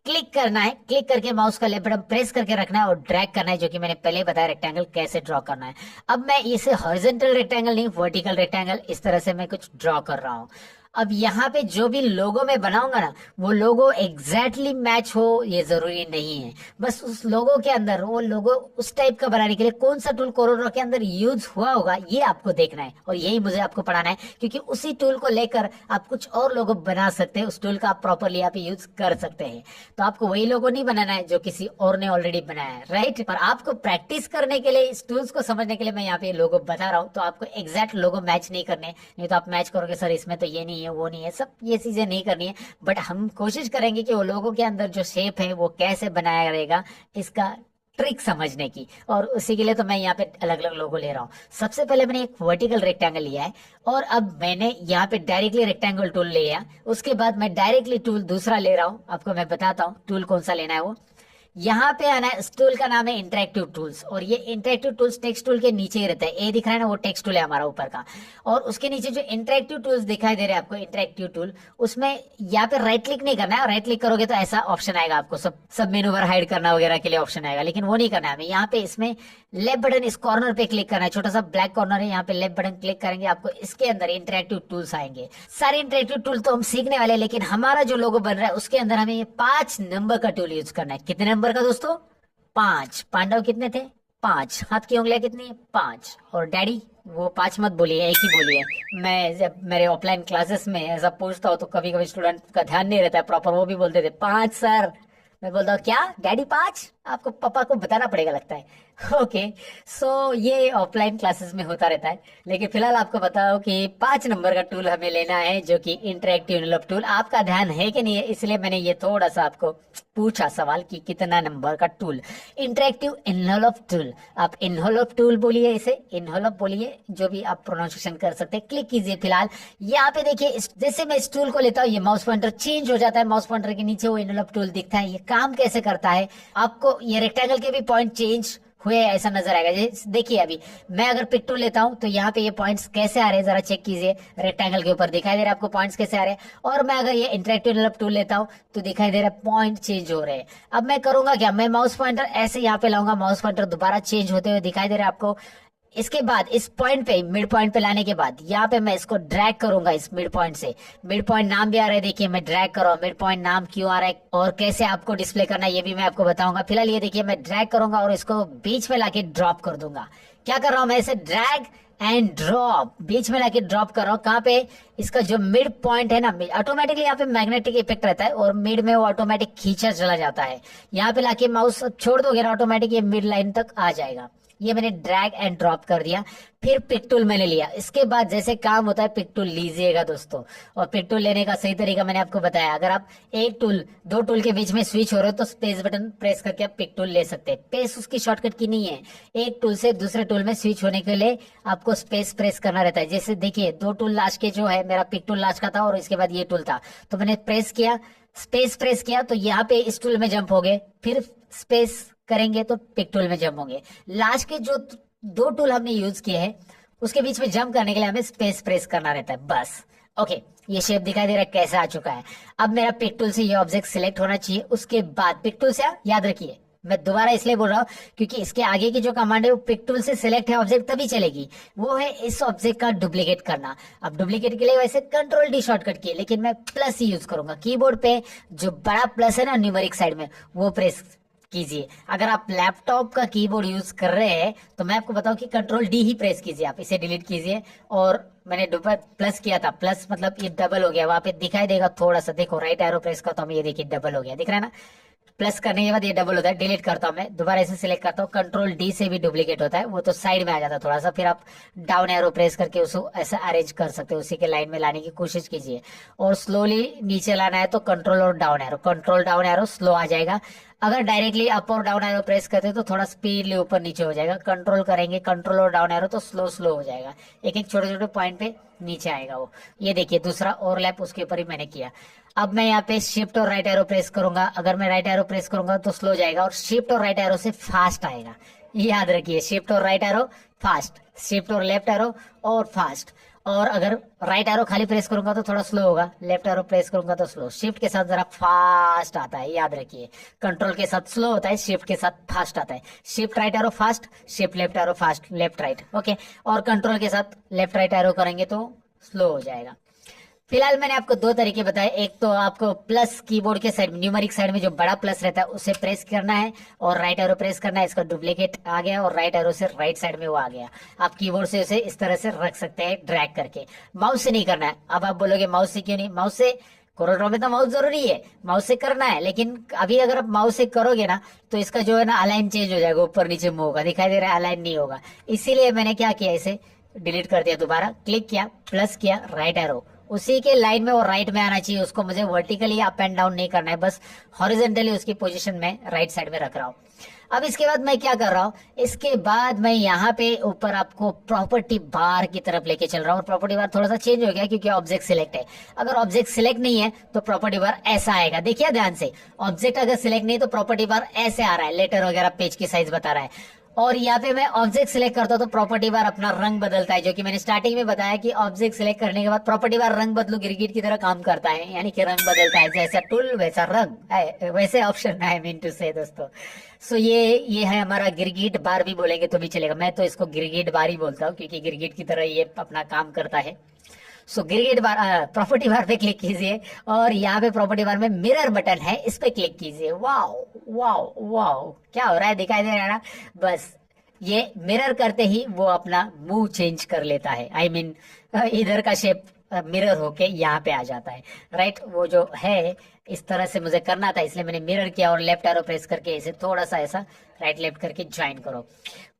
क्लिक करना है, क्लिक करके माउस का लेफ्ट बटन प्रेस करके रखना है और ड्रैग करना है, जो कि मैंने पहले बताया रेक्टेंगल कैसे ड्रॉ करना है। अब मैं इसे हॉरिजॉन्टल रेक्टेंगल नहीं, वर्टिकल रेक्टेंगल इस तरह से मैं कुछ ड्रॉ कर रहा हूँ। अब यहाँ पे जो भी लोगो में बनाऊंगा ना, वो लोगो एग्जैक्टली मैच हो ये जरूरी नहीं है। बस उस लोगो के अंदर वो लोगो उस टाइप का बनाने के लिए कौन सा टूल कोरोड्रा के अंदर यूज हुआ होगा ये आपको देखना है, और यही मुझे आपको पढ़ाना है, क्योंकि उसी टूल को लेकर आप कुछ और लोगो बना सकते हैं। उस टूल का आप प्रॉपरली यहाँ पे यूज कर सकते हैं। तो आपको वही लोगो नहीं बनाना है जो किसी और ने ऑलरेडी बनाया है, राइट। पर आपको प्रैक्टिस करने के लिए, इस टूल्स को समझने के लिए मैं यहाँ पे लोगो बता रहा हूँ। तो आपको एग्जैक्ट लोगो मैच नहीं करने, नहीं तो आप मैच करोगे सर इसमें तो ये नहीं है वो नहीं है, सब ये चीजें नहीं करनी है। बट हम कोशिश करेंगे कि वो लोगों के अंदर जो शेप है वो कैसे बनाया रहेगा, इसका ट्रिक समझने की। और उसी के लिए तो मैं यहाँ पे अलग अलग लोगो ले रहा हूँ। सबसे पहले मैंने एक वर्टिकल रेक्टेंगल लिया है, और अब मैंने यहाँ पे डायरेक्टली रेक्टेंगल टूल लिया। उसके बाद मैं डायरेक्टली टूल दूसरा ले रहा हूँ, आपको मैं बताता हूँ टूल कौन सा लेना है। वो यहाँ पे आना है, इस टूल का नाम है इंटरेक्टिव टूल्स, और ये इंटरेक्टिव टूल्स टेक्स्ट टूल के नीचे ही रहता है। ये दिख रहा है ना, वो टेक्स्ट टूल है हमारा ऊपर का, और उसके नीचे जो इंटरेक्टिव टूल्स दिखाई दे रहे हैं आपको, इंटरेक्टिव टूल, उसमें यहाँ पे राइट क्लिक नहीं करना है। राइट क्लिक करोगे तो ऐसा ऑप्शन आएगा, आपको सब मेनू बार हाइड करना वगैरह के लिए ऑप्शन आएगा, लेकिन वो नहीं करना है हमें। यहाँ पे इसमें लेफ्ट बटन इस कॉर्नर पे क्लिक करना है, छोटा सा ब्लैक कॉर्नर है, यहाँ पे लेफ्ट बटन क्लिक करेंगे, आपको इसके अंदर इंटरेक्टिव टूल्स आएंगे। सारे इंटरेक्टिव टूल तो हम सीखने वाले हैं, लेकिन हमारा जो लोगो बन रहा है उसके अंदर हमें ये 5 नंबर का टूल यूज करना है। कितने नंबर का दोस्तों? 5। पांडव कितने थे? 5। हाथ की उंगलियां कितनी है? 5। और डैडी वो 5 मत बोलिए, एक ही बोलिए। मैं जब मेरे ऑफलाइन क्लासेस में ऐसा पूछता हूँ तो कभी कभी स्टूडेंट का ध्यान नहीं रहता है प्रॉपर, वो भी बोलते थे 5 सर। मैं बोलता हूँ क्या डैडी 5? आपको पापा को बताना पड़ेगा लगता है। ओके, सो ये ऑफलाइन क्लासेस में होता रहता है, लेकिन फिलहाल आपको बताओ कि 5 नंबर का टूल हमें लेना है, जो कि इंटरेक्टिव एनवलप टूल। आपका ध्यान है कि नहीं है, इसलिए मैंने ये थोड़ा सा आपको पूछा सवाल कि कितना नंबर का टूल। इंटरेक्टिव एनवलप टूल, आप एनवलप टूल बोलिए, इसे एनवलप बोलिए, जो भी आप प्रोनाउंसिएशन कर सकते हैं। क्लिक कीजिए। फिलहाल यहाँ पे देखिए, जैसे मैं इस टूल को लेता हूँ ये माउस पॉइंटर चेंज हो जाता है, माउस पॉइंटर के नीचे वो एनवलप टूल दिखता है। ये काम कैसे करता है, आपको ये रेक्टेंगल के भी पॉइंट चेंज हुए ऐसा नजर आएगा। देखिए अभी मैं अगर पिक टूल लेता हूं तो यहाँ पे ये पॉइंट्स कैसे आ रहे हैं जरा चेक कीजिए। रेक्टेंगल के ऊपर दिखाई दे रहा है आपको पॉइंट्स कैसे आ रहे हैं, और मैं अगर ये इंटरेक्टिव एनवलप टूल लेता हूं तो दिखाई दे रहा है पॉइंट चेंज हो रहे हैं। अब मैं करूंगा क्या, मैं माउस पॉइंटर ऐसे यहाँ पे लाऊंगा, माउस पॉइंटर दोबारा चेंज होते हुए दिखाई दे रहा है आपको। इसके बाद इस पॉइंट पे, मिड पॉइंट पे लाने के बाद यहाँ पे मैं इसको ड्रैग करूंगा इस मिड पॉइंट से। मिड पॉइंट नाम भी आ रहा है, देखिए मैं ड्रैग कर रहा हूँ। मिड पॉइंट नाम क्यों आ रहा है और कैसे आपको डिस्प्ले करना है ये भी मैं आपको बताऊंगा। फिलहाल ये देखिए मैं ड्रैग करूंगा और इसको बीच में लाके ड्रॉप कर दूंगा। क्या कर रहा हूँ मैं, इसे ड्रैग एंड ड्रॉप बीच में लाके ड्रॉप कर रहा हूँ। कहाँ पे, इसका जो मिड पॉइंट है ना, ऑटोमेटिकली यहाँ पे मैग्नेटिक इफेक्ट रहता है और मिड में वो ऑटोमेटिक खींचा चला जाता है। यहाँ पे लाके माउस छोड़ दोगे ना, ऑटोमेटिक ये मिड लाइन तक आ जाएगा। ये मैंने ड्रैग एंड ड्रॉप कर दिया। फिर पिक टूल मैंने लिया। इसके बाद जैसे काम होता है पिक टूल लीजिएगा दोस्तों, और पिक टूल लेने का सही तरीका मैंने आपको बताया। अगर आप एक टूल दो टूल के बीच में स्विच हो रहे हो तो स्पेस बटन प्रेस करके आप पिक टूल ले सकते हैं। स्पेस उसकी शॉर्टकट की नहीं है, एक टूल से दूसरे टूल में स्विच होने के लिए आपको स्पेस प्रेस करना रहता है। जैसे देखिए 2 टूल लास्ट के जो है, मेरा पिक टूल लास्ट का था और इसके बाद ये टूल था, तो मैंने प्रेस किया, स्पेस प्रेस किया तो यहाँ पे इस टूल में जंप हो गए, फिर स्पेस करेंगे तो पिक टूल में जंप होंगे। लास्ट के जो 2 टूल हमने यूज किए हैं उसके बीच में जंप करने के लिए हमें स्पेस प्रेस करना रहता है बस। ओके, ये शेप दिखाई दे रहा है कैसे आ चुका है। अब मेरा पिक टूल से ये ऑब्जेक्ट सिलेक्ट होना चाहिए, उसके बाद पिक टूल से याद रखिए, मैं दोबारा इसलिए बोल रहा हूँ क्योंकि इसके आगे की जो कमांड है वो पिक टूल से सिलेक्ट है ऑब्जेक्ट तभी चलेगी, वो है इस ऑब्जेक्ट का डुप्लीकेट करना। अब डुप्लीकेट के लिए वैसे कंट्रोल डी शॉर्टकट की, लेकिन मैं प्लस ही यूज करूंगा। कीबोर्ड पे जो बड़ा प्लस है ना न्यूमेरिक साइड में, वो प्रेस कीजिए। अगर आप लैपटॉप का कीबोर्ड यूज कर रहे हैं तो मैं आपको बताऊं कि कंट्रोल डी ही प्रेस कीजिए, आप इसे डिलीट कीजिए। और मैंने प्लस किया था, प्लस मतलब ये डबल हो गया, वहां पे दिखाई देगा थोड़ा सा, देखो राइट एरो प्रेस करता हूँ, ये देखिए डबल हो गया, दिख रहा है ना। प्लस करने के बाद ये डबल होता है, डिलीट करता हूं मैं, दोबारा इसे सिलेक्ट करता हूँ, कंट्रोल डी से भी डुप्लीकेट होता है, वो तो साइड में आ जाता है थोड़ा सा, फिर आप डाउन एरो प्रेस करके उसको ऐसा अरेंज कर सकते हो, उसी के लाइन में लाने की कोशिश कीजिए। और स्लोली नीचे लाना है तो कंट्रोल और down arrow, control down arrow slow आ जाएगा। अगर डायरेक्टली अप और डाउन एरो प्रेस करते हैं तो थोड़ा स्पीडली ऊपर नीचे हो जाएगा, कंट्रोल करेंगे कंट्रोल और डाउन एरो तो स्लो स्लो हो जाएगा, एक एक छोटे छोटे पॉइंट पे नीचे आएगा वो। ये देखिए दूसरा ओवरलैप उसके ऊपर ही मैंने किया। अब मैं यहाँ पे शिफ्ट और राइट एरो प्रेस करूंगा, अगर मैं राइट एरो प्रेस करूंगा तो स्लो जाएगा, और शिफ्ट और राइट एरो से फास्ट आएगा। याद रखिए, शिफ्ट और राइट एरो फास्ट, शिफ्ट और लेफ्ट एरो और फास्ट। और अगर राइट एरो खाली प्रेस करूंगा तो थोड़ा स्लो होगा, लेफ्ट एरो प्रेस करूंगा तो स्लो। शिफ्ट के साथ जरा फास्ट आता है, याद रखिए। कंट्रोल के साथ स्लो होता है, शिफ्ट के साथ फास्ट आता है। Shift right arrow fast, shift left arrow fast, left right, okay. और कंट्रोल के साथ लेफ्ट राइट एरो करेंगे तो स्लो हो जाएगा। फिलहाल मैंने आपको दो तरीके बताए, एक तो आपको प्लस कीबोर्ड के साइड में, न्यूमेरिक साइड में जो बड़ा प्लस रहता है उसे प्रेस करना है और राइट एरो प्रेस करना है, इसका डुप्लीकेट आ गया और राइट एरो से राइट साइड में वो आ गया। आप कीबोर्ड से उसे इस तरह से रख सकते हैं ड्रैग करके, माउस से नहीं करना है। अब आप बोलोगे माउस से क्यों नहीं, माउस से कोरल ड्रॉ में तो माउस जरूरी है, माउस से करना है, लेकिन अभी अगर आप माउस से करोगे ना तो इसका जो है ना अलाइन चेंज हो जाएगा, ऊपर नीचे मूव होगा, दिखाई दे रहा है अलाइन नहीं होगा। इसीलिए मैंने क्या किया, इसे डिलीट कर दिया, दोबारा क्लिक किया, प्लस किया, राइट एरो उसी के लाइन में वो राइट में आना चाहिए, उसको मुझे वर्टिकली अप एंड डाउन नहीं करना है, बस हॉरिजॉन्टली उसकी पोजीशन में राइट साइड में रख रहा हूँ। अब इसके बाद मैं क्या कर रहा हूँ, इसके बाद मैं यहाँ पे ऊपर आपको प्रॉपर्टी बार की तरफ लेके चल रहा हूँ। प्रॉपर्टी बार थोड़ा सा चेंज हो गया क्योंकि ऑब्जेक्ट सिलेक्ट है। अगर ऑब्जेक्ट सिलेक्ट नहीं है तो प्रॉपर्टी बार ऐसा आएगा, देखिए ध्यान से। ऑब्जेक्ट अगर सिलेक्ट नहीं तो प्रॉपर्टी बार ऐसे आ रहा है, लेटर वगैरह पेज की साइज बता रहा है। और यहाँ पे मैं ऑब्जेक्ट सिलेक्ट करता हूँ तो प्रॉपर्टी बार अपना रंग बदलता है, जो कि मैंने स्टार्टिंग में बताया कि ऑब्जेक्ट सिलेक्ट करने के बाद प्रॉपर्टी बार रंग बदलो गिरगिट की तरह काम करता है, यानी कि रंग बदलता है, जैसा टूल वैसा रंग, वैसे ऑप्शन आई मीन टू से दोस्तों। सो ये है हमारा गिरगिट बार, भी बोलेंगे तो भी चलेगा, मैं तो इसको गिरगिट बार ही बोलता हूँ क्योंकि गिरगिट की तरह ये अपना काम करता है। सो गिरगिट बार, प्रॉपर्टी बार पे क्लिक कीजिए और यहाँ पे प्रॉपर्टी बार में मिरर बटन है, इस पे क्लिक कीजिए। वाओ वाओ वाओ, क्या हो रहा है दिखाई दे रहा है ना। बस ये मिरर करते ही वो अपना मुंह चेंज कर लेता है, आई मीन इधर का शेप मिरर होके यहाँ पे आ जाता है, राइट। वो जो है इस तरह से मुझे करना था, इसलिए मैंने मिरर किया और लेफ्ट एरो प्रेस करके इसे थोड़ा सा ऐसा राइट लेफ्ट करके ज्वाइन करो।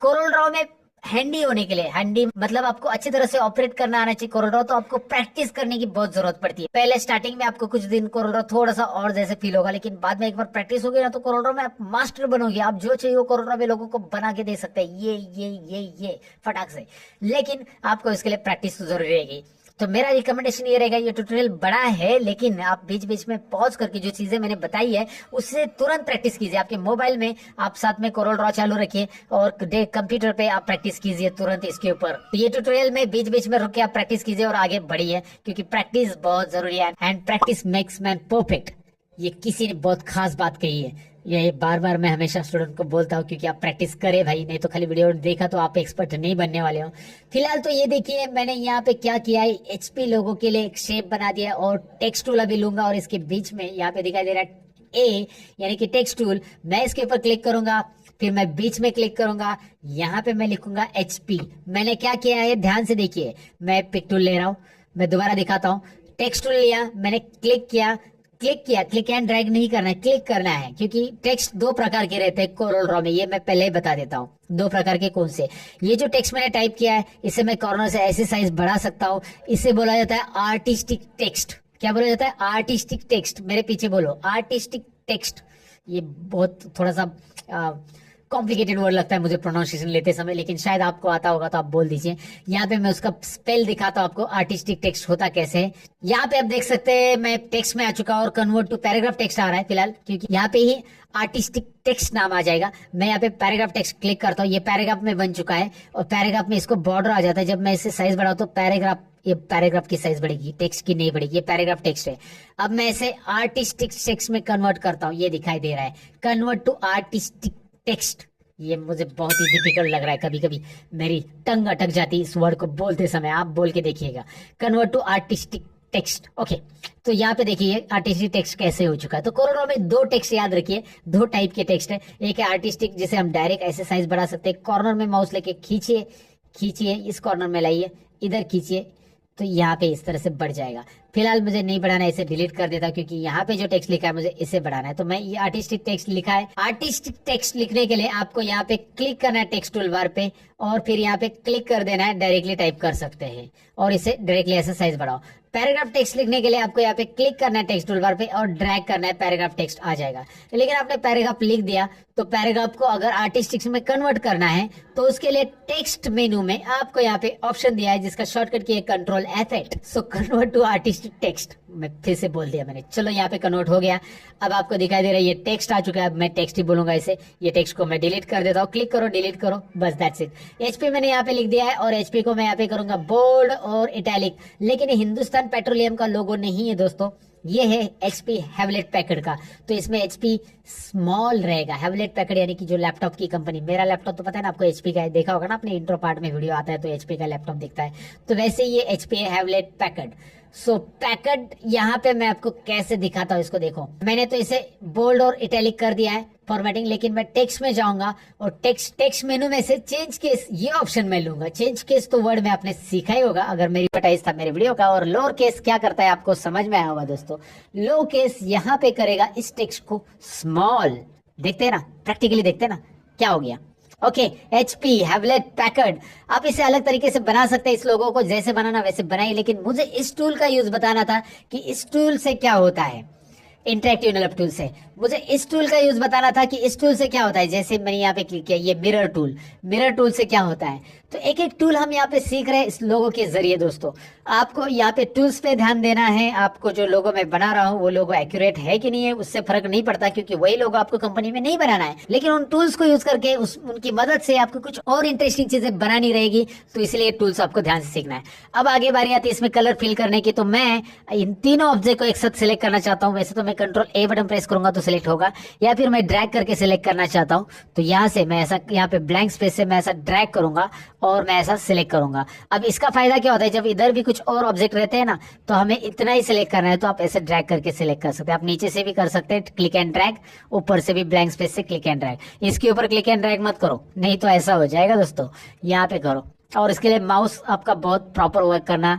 कोरल ड्रॉ में हैंडी होने के लिए, हैंडी मतलब आपको अच्छी तरह से ऑपरेट करना आना चाहिए। कोरल ड्रॉ तो आपको प्रैक्टिस करने की बहुत जरूरत पड़ती है। पहले स्टार्टिंग में आपको कुछ दिन कोरल ड्रॉ थोड़ा सा और जैसे फील होगा, लेकिन बाद में एक बार प्रैक्टिस होगी ना तो कोरल ड्रॉ में आप मास्टर बनोगे। आप जो चाहिए वो कोरल ड्रॉ में लोगों को बना के दे सकते हैं, ये फटाक से। लेकिन आपको इसके लिए प्रैक्टिस तो जरूरी रहेगी। तो मेरा रिकमेंडेशन ये रहेगा, ये ट्यूटोरियल बड़ा है लेकिन आप बीच बीच में पॉज करके जो चीजें मैंने बताई है उससे तुरंत प्रैक्टिस कीजिए। आपके मोबाइल में आप साथ में कोरल ड्रॉ चालू रखिए और कंप्यूटर पे आप प्रैक्टिस कीजिए तुरंत इसके ऊपर। तो ये ट्यूटोरियल में बीच बीच में रुक के आप प्रैक्टिस कीजिए और आगे बढ़िए, क्योंकि प्रैक्टिस बहुत जरूरी है। And practice makes man perfect, ये किसी ने बहुत खास बात कही है, ये बार बार मैं हमेशा स्टूडेंट को बोलता हूँ, क्योंकि आप प्रैक्टिस करें भाई, नहीं तो खाली वीडियो देखा तो आप एक्सपर्ट नहीं बनने वाले हो। फिलहाल तो ये देखिए मैंने यहाँ पे क्या किया है, एचपी लोगों के लिए एक शेप बना दिया और टेक्स्ट टूल अभी लूंगा और इसके बीच में यहाँ पे दिखाई दे रहा है ए यानी कि टेक्स्ट टूल। मैं इसके ऊपर क्लिक करूंगा, फिर मैं बीच में क्लिक करूंगा, यहाँ पे मैं लिखूंगा एचपी। मैंने क्या किया है ध्यान से देखिए, मैं पिक टूल ले रहा हूँ, मैं दोबारा दिखाता हूँ। टेक्स्ट टूल लिया, मैंने क्लिक किया, क्लिक एंड ड्रैग नहीं करना है, क्लिक करना है, क्योंकि टेक्स्ट दो प्रकार के रहते हैं कोरल ड्रॉ में, ये मैं पहले ही बता देता हूँ दो प्रकार के कौन से। ये जो टेक्स्ट मैंने टाइप किया है इसे मैं कॉर्नर से ऐसे साइज बढ़ा सकता हूँ, इसे बोला जाता है आर्टिस्टिक टेक्स्ट। क्या बोला जाता है? Artistic text. मेरे पीछे बोलो आर्टिस्टिक टेक्स्ट। ये बहुत थोड़ा सा कॉम्प्लिकेटेड वर्ड लगता है मुझे प्रोनाउंसिएशन लेते समय, लेकिन शायद आपको आता होगा तो आप बोल दीजिए। यहाँ पे मैं उसका स्पेल दिखाता हूँ आपको, आर्टिस्टिक टेक्स्ट होता कैसे है। यहाँ पे आप देख सकते हैं मैं टेक्स्ट में आ चुका हूँ और कन्वर्ट टू पैराग्राफ टेक्स्ट आ रहा है फिलहाल, क्योंकि यहाँ पे ही आर्टिस्टिक टेक्स्ट नाम आ जाएगा। मैं यहाँ पे पैराग्राफ टेक्स्ट क्लिक करता हूँ, ये पैराग्राफ में बन चुका है और पैराग्राफ में इसको बॉर्डर आ जाता है। जब मैं इसे साइज बढ़ाऊँ तो ये पैराग्राफ की साइज बढ़ेगी, टेक्स्ट की नहीं बढ़ेगी। ये पैराग्राफ टेक्स्ट है। अब मैं इसे आर्टिस्टिक टेक्स्ट में कन्वर्ट करता हूँ, ये दिखाई दे रहा है, कन्वर्ट टू आर्टिस्टिक टेक्स्ट। ये मुझे बहुत ही डिफिकल्ट लग रहा है, कभी कभी मेरी टंग अटक जाती है इस वर्ड को बोलते समय। आप बोल के देखिएगा, convert to artistic text. Okay, तो यहाँ पे देखिए आर्टिस्टिक टेक्स्ट कैसे हो चुका है। तो कोरोना में दो टेक्स्ट याद रखिए, दो टाइप के टेक्स्ट है। एक है आर्टिस्टिक जिसे हम डायरेक्ट ऐसे साइज बढ़ा सकते हैं, कॉर्नर में माउस लेके खींचिए, खींचिए इस कॉर्नर में लाइए, इधर खींचिए तो यहाँ पे इस तरह से बढ़ जाएगा। फिलहाल मुझे नहीं बढ़ाना है, इसे डिलीट कर देता क्योंकि यहाँ पे जो टेक्स्ट लिखा है मुझे इसे बढ़ाना है। तो मैं ये आर्टिस्टिक टेक्स्ट लिखा है। आर्टिस्टिक टेक्स्ट लिखने के लिए आपको यहाँ पे क्लिक करना है टेक्स्ट टूल बार पे और फिर यहाँ पे क्लिक कर देना है, डायरेक्टली टाइप कर सकते हैं और इसे डायरेक्टली ऐसे साइज बढ़ाओ। पैराग्राफ टेक्स्ट लिखने के लिए आपको यहाँ पे क्लिक करना है टेक्स्ट टूल बार पे और ड्रैग करना है, पैराग्राफ टेक्स्ट आ जाएगा। लेकिन आपने पैराग्राफ लिख दिया तो पैराग्राफ को अगर आर्टिस्टिक में कन्वर्ट करना है तो उसके लिए टेक्स्ट मेनू में आपको यहाँ पे ऑप्शन दिया है जिसका शॉर्टकट की है control F8। So convert to artistic text, मैं फिर से बोल दिया मैंने। चलो यहाँ पे कन्वर्ट हो गया। अब आपको दिखाई दे रहा है ये टेक्स्ट आ चुका है। अब मैं टेक्स्ट ही बोलूंगा इसे, ये टेक्स्ट को मैं डिलीट कर देता हूँ। क्लिक करो, डिलीट करो, बस दैट्स इट। HP मैंने यहाँ पे लिख दिया है और HP को मैं यहाँ पे करूंगा बोल्ड और इटैलिक। लेकिन हिंदुस्तान पेट्रोलियम का लोगो नहीं है दोस्तों, ये है HP हैवलेट पैकर्ड का, तो इसमें HP स्मॉल रहेगा। हैवलेट पैकर्ड यानी कि जो लैपटॉप की कंपनी, मेरा लैपटॉप तो पता है ना आपको HP का है, देखा होगा ना आपने, इंट्रो पार्ट में वीडियो आता है तो HP का लैपटॉप दिखता है, तो वैसे ये HP हैवलेट पैकर्ड। सो पैकर्ड यहाँ पे मैं आपको कैसे दिखाता हूँ इसको देखो। मैंने तो इसे बोल्ड और इटैलिक कर दिया है फॉर्मेटिंग, लेकिन मैं टेक्स्ट में जाऊंगा और टेक्स्ट मेनू में से चेंज केस ये ऑप्शन मैं लूंगा। चेंज केस तो वर्ड में आपने सीखा ही होगा अगर मेरी एडवर्टाइज था मेरे वीडियो का। और लोअर केस क्या करता है आपको समझ में आया होगा दोस्तों। लो केस यहाँ पे करेगा इस टेक्स्ट को स्मॉल। देखते हैं ना, प्रैक्टिकली देखते हैं ना क्या हो गया। Okay, HP Hewlett Packard. आप इसे अलग तरीके से बना सकते हैं, इस लोगों को जैसे बनाना वैसे बनाइए, लेकिन मुझे इस टूल का यूज बताना था कि इस टूल से क्या होता है। इंटरेक्टिव डेवलप टूल से मुझे इस टूल का यूज बताना था कि इस टूल से क्या होता है। जैसे मैंने यहाँ पे क्लिक किया, ये मिरर टूल से क्या होता है। तो एक एक टूल हम यहाँ पे सीख रहे हैं इस लोगो के जरिए। दोस्तों आपको यहाँ पे टूल्स पे ध्यान देना है। आपको जो लोगो मैं बना रहा हूँ वो लोगो एक्यूरेट है कि नहीं है उससे फर्क नहीं पड़ता, क्योंकि वही लोगो आपको कंपनी में नहीं बनाना है, लेकिन उन टूल्स को यूज करके उनकी मदद से आपको कुछ और इंटरेस्टिंग चीजें बनानी रहेगी, तो इसलिए टूल्स आपको ध्यान से सीखना है। अब आगे बारी आती है इसमें कलर फिल करने की, तो मैं इन तीनों ऑब्जेक्ट को एक साथ सिलेक्ट करना चाहता हूँ। वैसे तो मैं कंट्रोल A बटन प्रेस करूंगा तो सिलेक्ट होगा, या फिर मैं ड्रैग करके सिलेक्ट करना चाहता हूँ तो यहाँ से मैं ऐसा, यहाँ पे ब्लैंक स्पेस से मैं ऐसा ड्रैग करूंगा और मैं ऐसा सिलेक्ट करूंगा। अब इसका फायदा क्या होता है, जब इधर भी कुछ और ऑब्जेक्ट रहते हैं ना तो हमें इतना ही सिलेक्ट करना है, तो आप ऐसे ड्रैग करके सिलेक्ट कर सकते हैं। आप नीचे से भी कर सकते हैं क्लिक एंड ड्रैग, ऊपर से भी ब्लैंक स्पेस से क्लिक एंड ड्रैग। इसके ऊपर क्लिक एंड ड्रैग मत करो, नहीं तो ऐसा हो जाएगा दोस्तों। यहाँ पे करो, और इसके लिए माउस आपका बहुत प्रॉपर वर्क करना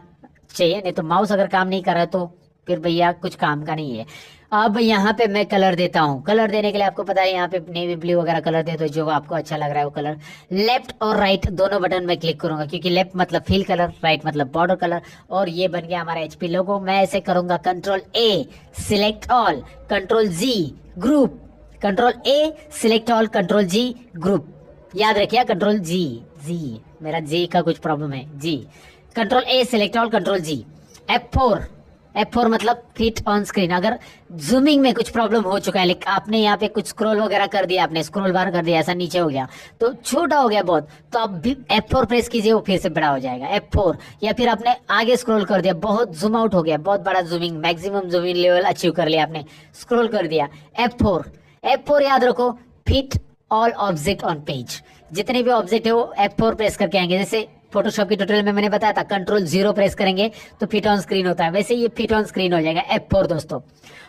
चाहिए, नहीं तो माउस अगर काम नहीं कर रहा है तो फिर भैया कुछ काम का नहीं है। अब यहाँ पे मैं कलर देता हूँ। कलर देने के लिए आपको पता है यहाँ पे नेवी ब्लू वगैरह कलर दे, तो जो आपको अच्छा लग रहा है वो कलर। लेफ्ट और राइट दोनों बटन में क्लिक करूंगा, क्योंकि लेफ्ट मतलब फिल कलर, राइट मतलब बॉर्डर कलर। और ये बन गया हमारा HP लोगो। मैं ऐसे करूंगा control A select all, control G group, control A select all, control G group. याद रखिए कंट्रोल G, मेरा G का कुछ प्रॉब्लम है, G। Control A select all, control G। F4 मतलब फिट ऑन स्क्रीन। अगर जूमिंग में कुछ प्रॉब्लम हो चुका है, लेकिन आपने यहाँ पे कुछ स्क्रॉल वगैरह कर दिया, आपने स्क्रॉल बार कर दिया, ऐसा नीचे हो गया तो छोटा हो गया बहुत, तो आप भी F4 प्रेस कीजिए, वो फिर से बड़ा हो जाएगा F4। या फिर आपने आगे स्क्रॉल कर दिया, बहुत जूम आउट हो गया, बहुत बड़ा zooming, maximum zooming level achieve कर लिया आपने, स्क्रॉल कर दिया, F4 याद रखो, fit all object on page. जितने भी ऑब्जेक्ट है वो F4 प्रेस करके आएंगे। जैसे फोटोशॉप की ट्यूटोरियल में मैंने बताया था कंट्रोल 0 प्रेस करेंगे तो फिट ऑन स्क्रीन होता है, वैसे ये फिट ऑन स्क्रीन हो जाएगा F4 दोस्तों।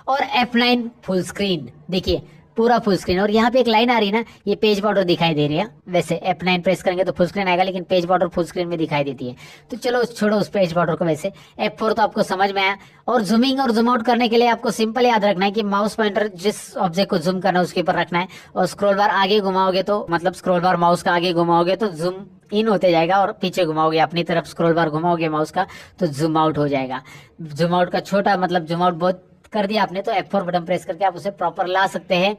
और F9 फुल स्क्रीन, देखिए पूरा फुल स्क्रीन। और यहाँ पे एक लाइन आ रही है ना, ये पेज बॉर्डर दिखाई दे रही है। वैसे F9 प्रेस करेंगे तो फुल स्क्रीन आएगा, लेकिन पेज बॉर्डर फुल स्क्रीन में दिखाई देती है। तो चलो छोड़ो उस पेज बॉर्डर को। वैसे F4 तो आपको समझ में आया। और जूमिंग और जूम आउट करने के लिए आपको सिंपल याद रखना है कि माउस पॉइंटर जिस ऑब्जेक्ट को जूम करना है उसके ऊपर रखना है, और स्क्रॉल बार आगे घुमाओगे तो, मतलब स्क्रॉल बार माउस का आगे घुमाओगे तो जूम इन होते जाएगा, और पीछे घुमाओगे अपनी तरफ स्क्रॉल बार घुमाओगे माउस का तो जूम आउट हो जाएगा। जूम आउट का छोटा मतलब जूम आउट बहुत कर दिया आपने तो F4 बटन प्रेस करके आप उसे प्रॉपर ला सकते हैं।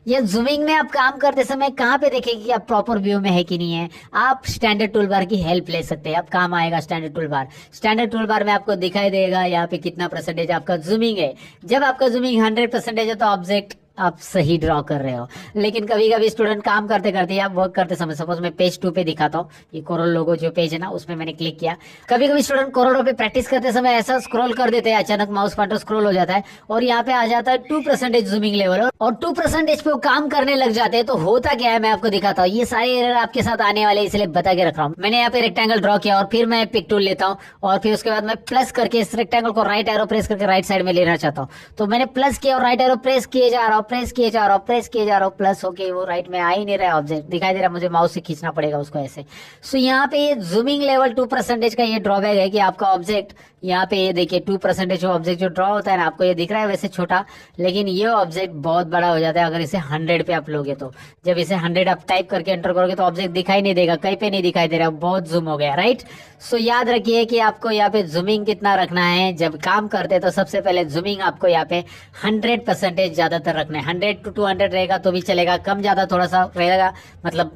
ये जूमिंग में आप काम करते समय कहाँ पे देखेंगे कि आप प्रॉपर व्यू में है कि नहीं है। आप स्टैंडर्ड टूल बार की हेल्प ले सकते हैं, अब काम आएगा standard tool bar. Standard tool bar में आपको दिखाई देगा यहाँ पे कितना परसेंटेज आपका जूमिंग है। जब आपका जूमिंग 100% है तो ऑब्जेक्ट आप सही ड्रॉ कर रहे हो। लेकिन कभी कभी स्टूडेंट काम करते करते या वर्क करते समय, सपोज मैं पेज 2 पे दिखाता हूँ, ये कोरल लोगो जो पेज है ना उसमें मैंने क्लिक किया। कभी कभी स्टूडेंट कोरल पे प्रैक्टिस करते समय ऐसा स्क्रॉल कर देते हैं, अचानक माउस पॉइंटर स्क्रॉल हो जाता है और यहाँ पे आ जाता है 2% जूमिंग लेवल, और 2% पे वो काम करने लग जाते हैं। तो होता क्या है मैं आपको दिखाता हूँ, ये सारे एरर आपके साथ आने वाले इसलिए बता के रख रहा हूँ। मैंने यहाँ पे रेक्टेंगल ड्रॉ किया और फिर मैं पिक टूल लेता हूँ और फिर उसके बाद मैं प्लस करके इस रेक्टेंगल को राइट एरो प्रेस करके राइट साइड में लेना चाहता हूँ। तो मैंने प्लस किया और राइट एरो प्रेस किए जा रहा हूँ, प्रेस किए जा रहा हूँ, प्रेस किए जा रहा हूँ, प्लस होके वो राइट में आ ही नहीं रहा है, ऑब्जेक्ट दिखाई दे रहा है, मुझे माउस से खींचना पड़ेगा उसको ऐसे। सो यहाँ पे ये जूमिंग लेवल 2% का ये ड्रॉबैक है कि आपका ऑब्जेक्ट यहाँ पे ये देखिए 2% ऑब्जेक्ट जो ड्रॉ होता है ना, आपको ये दिख रहा है वैसे छोटा, लेकिन ये ऑब्जेक्ट बहुत बड़ा हो जाता है अगर इसे 100 पे आप लोगे तो। जब इसे 100 आप टाइप करके एंटर करोगे तो ऑब्जेक्ट दिखाई नहीं देगा, कहीं पे नहीं दिखाई दे रहा, बहुत जूम हो गया, राइट। सो याद रखिए कि आपको यहाँ पे जूमिंग कितना रखना है। जब काम करते तो सबसे पहले जूमिंग आपको यहाँ पे 100% ज्यादातर रखना है। 100 to 200 रहेगा तो भी चलेगा, कम ज्यादा थोड़ा सा रहेगा, मतलब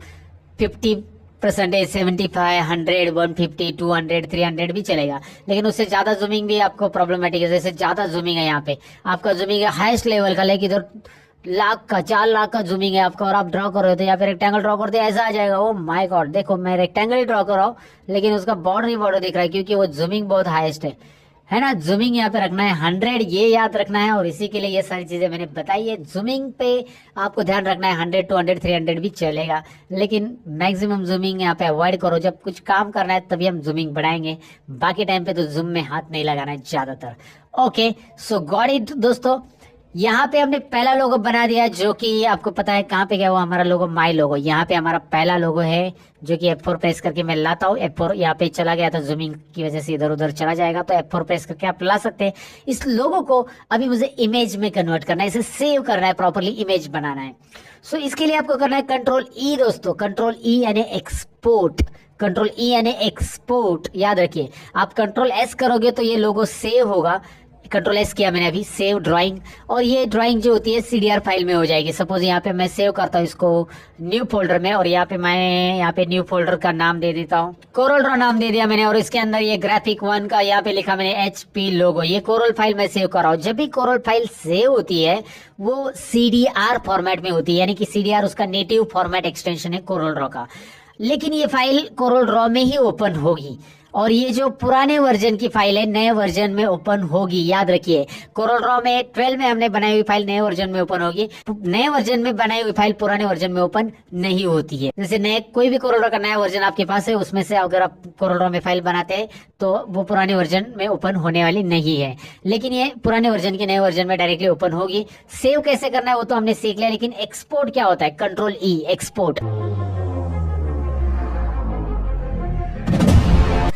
50%, 75, 100, 150, 200, 300 भी चलेगा, लेकिन उससे ज्यादा जूमिंग भी आपको प्रॉब्लमेटिक है। जैसे ज्यादा जूमिंग है यहाँ पे, आपका जूमिंग है हाईएस्ट लेवल का, लेकिन इधर 4 लाख का जूमिंग है आपका और आप ड्रॉ कर रहे हो तो यहाँ पे रेक्टेंगल ड्रॉ करते ऐसा आ जाएगा। ओ माय गॉड, देखो मैं रेक्टेंगल ही ड्रॉ कर रहा हूँ लेकिन उसका बॉर्डर ही बॉर्डर दिख रहा है क्योंकि वो जूमिंग बहुत हाईएस्ट है ना। जूमिंग यहाँ पे रखना है 100, ये याद रखना है, और इसी के लिए ये सारी चीजें मैंने बताई है। जूमिंग पे आपको ध्यान रखना है, 100, 200, 300 भी चलेगा, लेकिन मैक्सिमम जूमिंग यहाँ पे अवॉइड करो। जब कुछ काम करना है तभी हम जूमिंग बढ़ाएंगे, बाकी टाइम पे तो जूम में हाथ नहीं लगाना है ज्यादातर। ओके, सो गॉट इट दोस्तों। यहाँ पे हमने पहला लोगो बना दिया, जो कि आपको पता है कहाँ पे गया वो हमारा लोगो, माई लोगो। यहाँ पे हमारा पहला लोगो है जो कि F4 प्रेस करके मैं लाता हूँ। F4 यहाँ पे चला गया था, जूमिंग की वजह से इधर उधर चला जाएगा, तो F4 प्रेस करके आप ला सकते हैं। इस लोगो को अभी मुझे इमेज में कन्वर्ट करना है, इसे सेव करना है, प्रॉपरली इमेज बनाना है। सो इसके लिए आपको करना है Ctrl E दोस्तों, Ctrl E यानी एक्सपोर्ट, Ctrl E यानी एक्सपोर्ट। याद रखिए, आप Ctrl S करोगे तो ये लोगो सेव होगा। Ctrl S किया मैंने अभी, सेव ड्राइंग, और ये ड्राइंग जो होती है CDR फाइल में हो जाएगी। सपोज यहाँ पे मैं सेव करता हूँ इसको न्यू फोल्डर में, और यहाँ पे मैं यहाँ पे न्यू फोल्डर का नाम दे देता हूँ, कोरल ड्रॉ नाम दे दिया मैंने, और इसके अंदर ये ग्राफिक 1 का यहाँ पे लिखा मैंने HP लोगो। ये कोरल फाइल मैं सेव कर रहा हूँ। जब भी कोरल फाइल सेव होती है वो CDR फॉर्मेट में होती है, यानी कि CDR उसका नेटिव फॉर्मेट एक्सटेंशन है कोरल ड्रॉ का, लेकिन ये फाइल कोरल ड्रॉ में ही ओपन होगी, और ये जो पुराने वर्जन की फाइल है नए वर्जन में ओपन होगी। याद रखिए, कोरल ड्रॉ में 12 में हमने बनाई हुई फाइल नए वर्जन में ओपन होगी, नए वर्जन में बनाई हुई फाइल पुराने वर्जन में ओपन नहीं होती है। जैसे नए कोई भी कोरल ड्रॉ का नया वर्जन आपके पास है, उसमें से अगर आप कोरल ड्रॉ में फाइल बनाते हैं तो वो पुराने वर्जन में ओपन होने वाली नहीं है, लेकिन ये पुराने वर्जन के नए वर्जन में डायरेक्टली ओपन होगी। सेव कैसे करना है वो तो हमने सीख लिया, लेकिन एक्सपोर्ट क्या होता है, Ctrl E एक्सपोर्ट।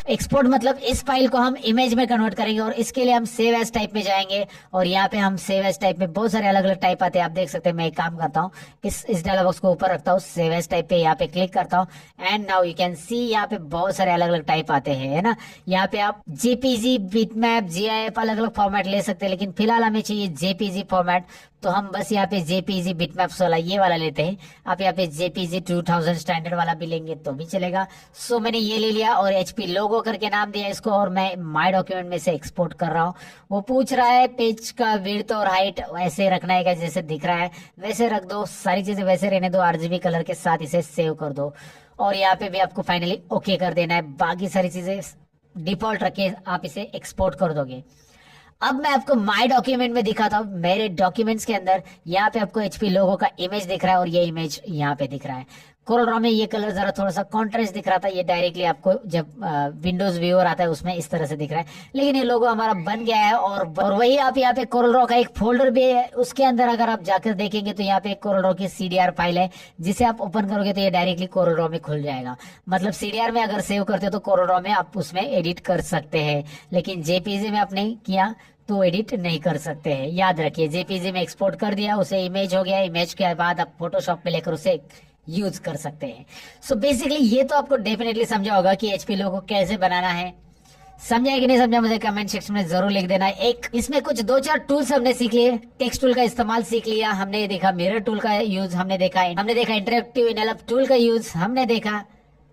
एक्सपोर्ट मतलब इस फाइल को हम इमेज में कन्वर्ट करेंगे, और इसके लिए हम सेव एज टाइप में जाएंगे, और यहाँ पे हम सेव एज टाइप में बहुत सारे अलग अलग टाइप आते हैं। आप देख सकते हैं मैं एक काम करता हूँ, इस डायलॉग बॉक्स को ऊपर रखता हूँ, सेव एज टाइप पे यहाँ पे क्लिक करता हूँ, and now you can see यहाँ पे बहुत सारे अलग अलग टाइप आते हैं, है ना। यहाँ पे आप JPG, बिटमैप, GIF अलग अलग फॉर्मेट ले सकते हैं, लेकिन फिलहाल हमें चाहिए JPG फॉर्मेट, तो हम बस यहाँ पे JPG बिटमैप्स वाला ये वाला लेते हैं। आप यहाँ पे JPG 2000 स्टैंडर्ड वाला भी लेंगे तो भी चलेगा। सो मैंने ये ले लिया और HP लोगो करके नाम दिया इसको, और मैं माय डॉक्यूमेंट में से एक्सपोर्ट कर रहा हूँ। वो पूछ रहा है पेज का विड्थ और हाइट वैसे रखना है क्या, जैसे दिख रहा है वैसे रख दो, सारी चीजें वैसे रहने दो, RGB कलर के साथ इसे सेव कर दो, और यहाँ पे भी आपको फाइनली ओके कर देना है। बाकी सारी चीजें डिफॉल्ट रख के आप इसे एक्सपोर्ट कर दोगे। अब मैं आपको माय डॉक्यूमेंट में दिखाता हूँ। मेरे डॉक्यूमेंट्स के अंदर यहाँ पे आपको HP लोगो का इमेज दिख रहा है, और ये इमेज यहाँ पे दिख रहा है। कोरल ड्रॉ में ये कलर जरा थोड़ा सा कॉन्ट्रास्ट दिख रहा था, ये डायरेक्टली आपको जब विंडोज व्यूअर आता है उसमें इस तरह से दिख रहा है, लेकिन ये लोगो हमारा बन गया है। और वही आप यहाँ पे कोरल ड्रॉ का एक फोल्डर भी है, उसके अंदर अगर आप जाकर देखेंगे तो यहाँ पे कोरल ड्रॉ की CDR फाइल है, जिसे आप ओपन करोगे तो ये डायरेक्टली कोरल ड्रॉ में खुल जाएगा। मतलब CDR में अगर सेव करते हो तो कोरल ड्रॉ में आप उसमें एडिट कर सकते हैं, लेकिन JPG में आप नहीं किया तो एडिट नहीं कर सकते हैं। याद रखिए, JPG में एक्सपोर्ट कर दिया, उसे इमेज हो गया, इमेज के बाद आप फोटोशॉप में लेकर उसे यूज कर सकते हैं। सो बेसिकली ये तो आपको डेफिनेटली समझा होगा कि HP लोगो कैसे बनाना है। समझा कि नहीं समझा मुझे कमेंट सेक्शन में जरूर लिख देना। एक इसमें कुछ 2-4 टूल्स हमने सीख लिए, टेक्स्ट टूल का इस्तेमाल सीख लिया, हमने देखा मिरर टूल का यूज, हमने देखा इंटरेक्टिव इनएलएफ टूल का यूज, हमने देखा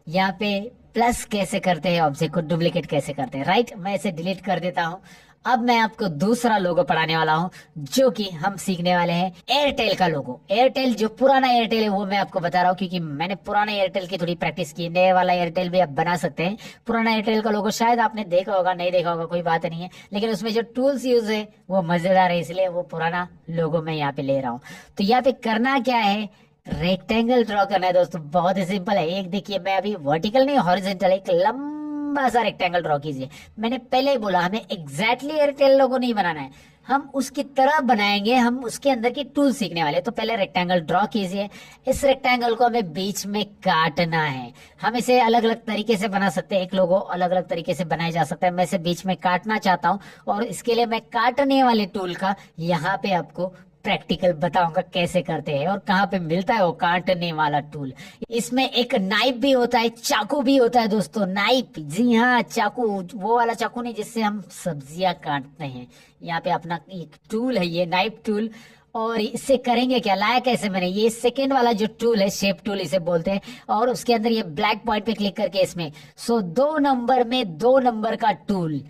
यहाँ पे प्लस कैसे करते हैं, ऑब्जेक्ट को डुप्लीकेट कैसे करते हैं, राइट। मैं इसे डिलीट कर देता हूँ। अब मैं आपको दूसरा लोगो पढ़ाने वाला हूँ, जो कि हम सीखने वाले हैं एयरटेल का लोगो। एयरटेल जो पुराना एयरटेल है वो मैं आपको बता रहा हूँ, क्योंकि मैंने पुराना एयरटेल की थोड़ी प्रैक्टिस की। नए वाला एयरटेल भी आप बना सकते हैं। पुराना एयरटेल का लोगो शायद आपने देखा होगा, नहीं देखा होगा कोई बात नहीं है, लेकिन उसमें जो टूल्स यूज है वो मजेदार है, इसलिए वो पुराना लोगो मैं यहाँ पे ले रहा हूँ। तो यहाँ पे करना क्या है, रेक्टेंगल ड्रॉ करना है दोस्तों। बहुत ही सिंपल है। एक देखिए, मैं अभी वर्टिकल नहीं हॉरिजॉन्टल एक लंबा सा रेक्टेंगल ड्रॉ कीजिए। मैंने पहले ही बोला हमें एग्जैक्टली एयरटेल लोगो नहीं बनाना है, हम उसकी तरह बनाएंगे, हम उसके अंदर की टूल सीखने वाले। तो पहले रेक्टेंगल ड्रॉ कीजिए। इस रेक्टेंगल को हमें बीच में काटना है। हम इसे अलग अलग तरीके से बना सकते हैं, एक लोगो अलग अलग तरीके से बनाया जा सकता है। मैं इसे बीच में काटना चाहता हूँ, और इसके लिए मैं काटने वाले टूल का यहाँ पे आपको प्रैक्टिकल बताऊंगा कैसे करते हैं और कहाँ पे मिलता है वो काटने वाला टूल। इसमें एक नाइफ भी होता है, चाकू भी होता है दोस्तों। नाइफ, जी हाँ, चाकू, वो वाला चाकू नहीं जिससे हम सब्जियां काटते हैं। यहाँ पे अपना एक टूल है ये नाइफ टूल। और इससे करेंगे क्या, लाया कैसे मैंने, ये सेकेंड वाला जो टूल है, शेप टूल इसे बोलते हैं, और उसके अंदर ये ब्लैक पॉइंट पे क्लिक करके इसमें 2 नंबर में 2 नंबर का टूल,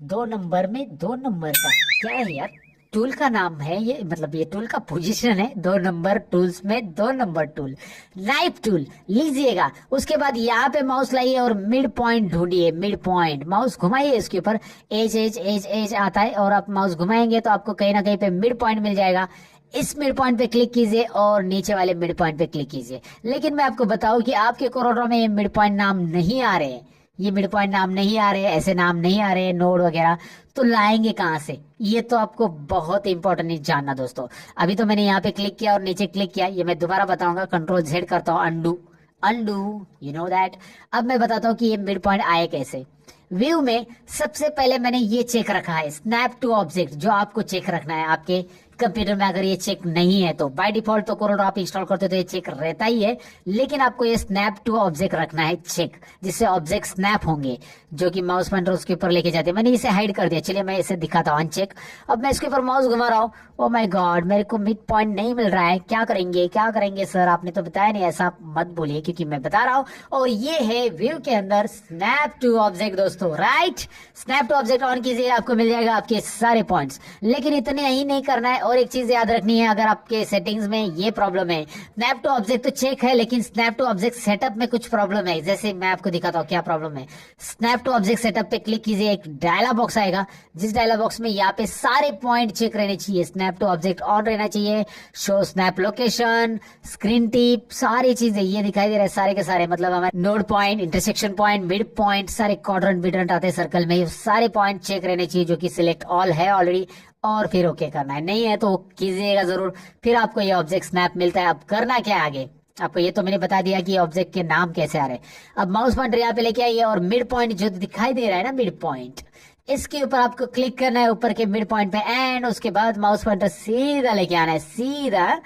2 नंबर में 2 नंबर का, क्या है यार, टूल का नाम है ये, मतलब ये टूल का पोजीशन है। 2 नंबर टूल्स में 2 नंबर टूल, नाइफ टूल लीजिएगा। उसके बाद यहाँ पे माउस लाइए और मिड पॉइंट ढूंढिए। मिड पॉइंट माउस घुमाइए, इसके ऊपर एज एज एज एज आता है, और आप माउस घुमाएंगे तो आपको कहीं ना कहीं पे मिड पॉइंट मिल जाएगा। इस मिड पॉइंट पे क्लिक कीजिए और नीचे वाले मिड पॉइंट पे क्लिक कीजिए। लेकिन मैं आपको बताऊं कि आपके कोरोड्रा में ये मिड पॉइंट नाम नहीं आ रहे हैं, ये मिड पॉइंट नाम नहीं आ रहे, ऐसे नाम नहीं आ रहे, नोड वगैरह, तो लाएंगे कहाँ से, ये तो आपको बहुत इंपॉर्टेंट जानना दोस्तों। अभी तो मैंने यहाँ पे क्लिक किया और नीचे क्लिक किया, ये मैं दोबारा बताऊंगा। कंट्रोल Z करता हूँ, undo, undo, you know that. अब मैं बताता हूँ कि ये मिड पॉइंट आए कैसे। व्यू में सबसे पहले मैंने ये चेक रखा है, स्नैप टू ऑब्जेक्ट, जो आपको चेक रखना है। आपके कंप्यूटर में अगर ये चेक नहीं है तो बाय डिफॉल्ट तो कोरोडा आप इंस्टॉल करते हो तो ये चेक रहता ही है, लेकिन आपको ये स्नैप टू ऑब्जेक्ट रखना है चेक, जिससे ऑब्जेक्ट स्नैप होंगे, जो कि माउस पॉइंटर उसके ऊपर लेके जाते हैं। मैंने इसे हाइड कर दिया, चलिए मैं इसे दिखाता हूँ अनचेक। अब मैं इसके ऊपर माउस घुमा रहा हूँ, ओ माय गॉड, मेरे को मिड पॉइंट नहीं मिल रहा है, क्या करेंगे क्या करेंगे सर, आपने तो बताया नहीं। ऐसा मत बोलिए, क्योंकि मैं बता रहा हूँ। और ये है व्यू के अंदर स्नैप टू ऑब्जेक्ट दोस्तों, right. Snap to object on कीजिए, आपको मिल जाएगा आपके सारे पॉइंट्स। लेकिन इतने ही नहीं करना है, और एक चीज याद रखनी है, अगर आपके सेटिंग्स में ये प्रॉब्लम है, स्नैप टू ऑब्जेक्ट तो चेक है, लेकिन स्नैप टू ऑब्जेक्ट सेटअप में कुछ प्रॉब्लम है। जैसे मैं आपको दिखाता हूँ क्या प्रॉब्लम है। स्नैप टू ऑब्जेक्ट सेटअप पे क्लिक कीजिए, एक डायलॉग बॉक्स आएगा, जिस डायलॉग बॉक्स में यहाँ पे सारे पॉइंट चेक रहने चाहिए। स्नैप टू ऑब्जेक्ट ऑन रहना चाहिए, show snap location, screen tip, सारी चीजें ये दिखाई दे रहे हैं सारे के सारे, मतलब हमारे node point, intersection point, mid point, सारे क्वाड्रेंट बिड्रेंट आते हैं सर्कल में, सारे पॉइंट चेक रहने चाहिए, जो कि सिलेक्ट ऑल है ऑलरेडी, और फिर ओके करना है। नहीं है तो कीजिएगा जरूर, फिर आपको ये ऑब्जेक्ट स्नैप मिलता है। अब करना क्या है आगे, आपको ये तो मैंने बता दिया कि ऑब्जेक्ट के नाम कैसे आ रहे हैं। अब माउस पॉइंटर यहाँ पे लेके आइए, और मिड पॉइंट जो दिखाई दे रहा है ना, मिड पॉइंट, इसके ऊपर आपको क्लिक करना है, ऊपर के मिड पॉइंट पे, एंड उसके बाद माउस पॉइंटर सीधा लेके आना है, सीधा।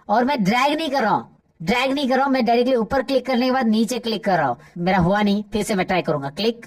और मैं ड्रैग नहीं कर रहा हूँ, ड्रैग नहीं कर रहा हूँ, मैं डायरेक्टली ऊपर क्लिक करने के बाद नीचे क्लिक कर रहा हूँ। मेरा हुआ नहीं, फिर से मैं ट्राई करूंगा, क्लिक,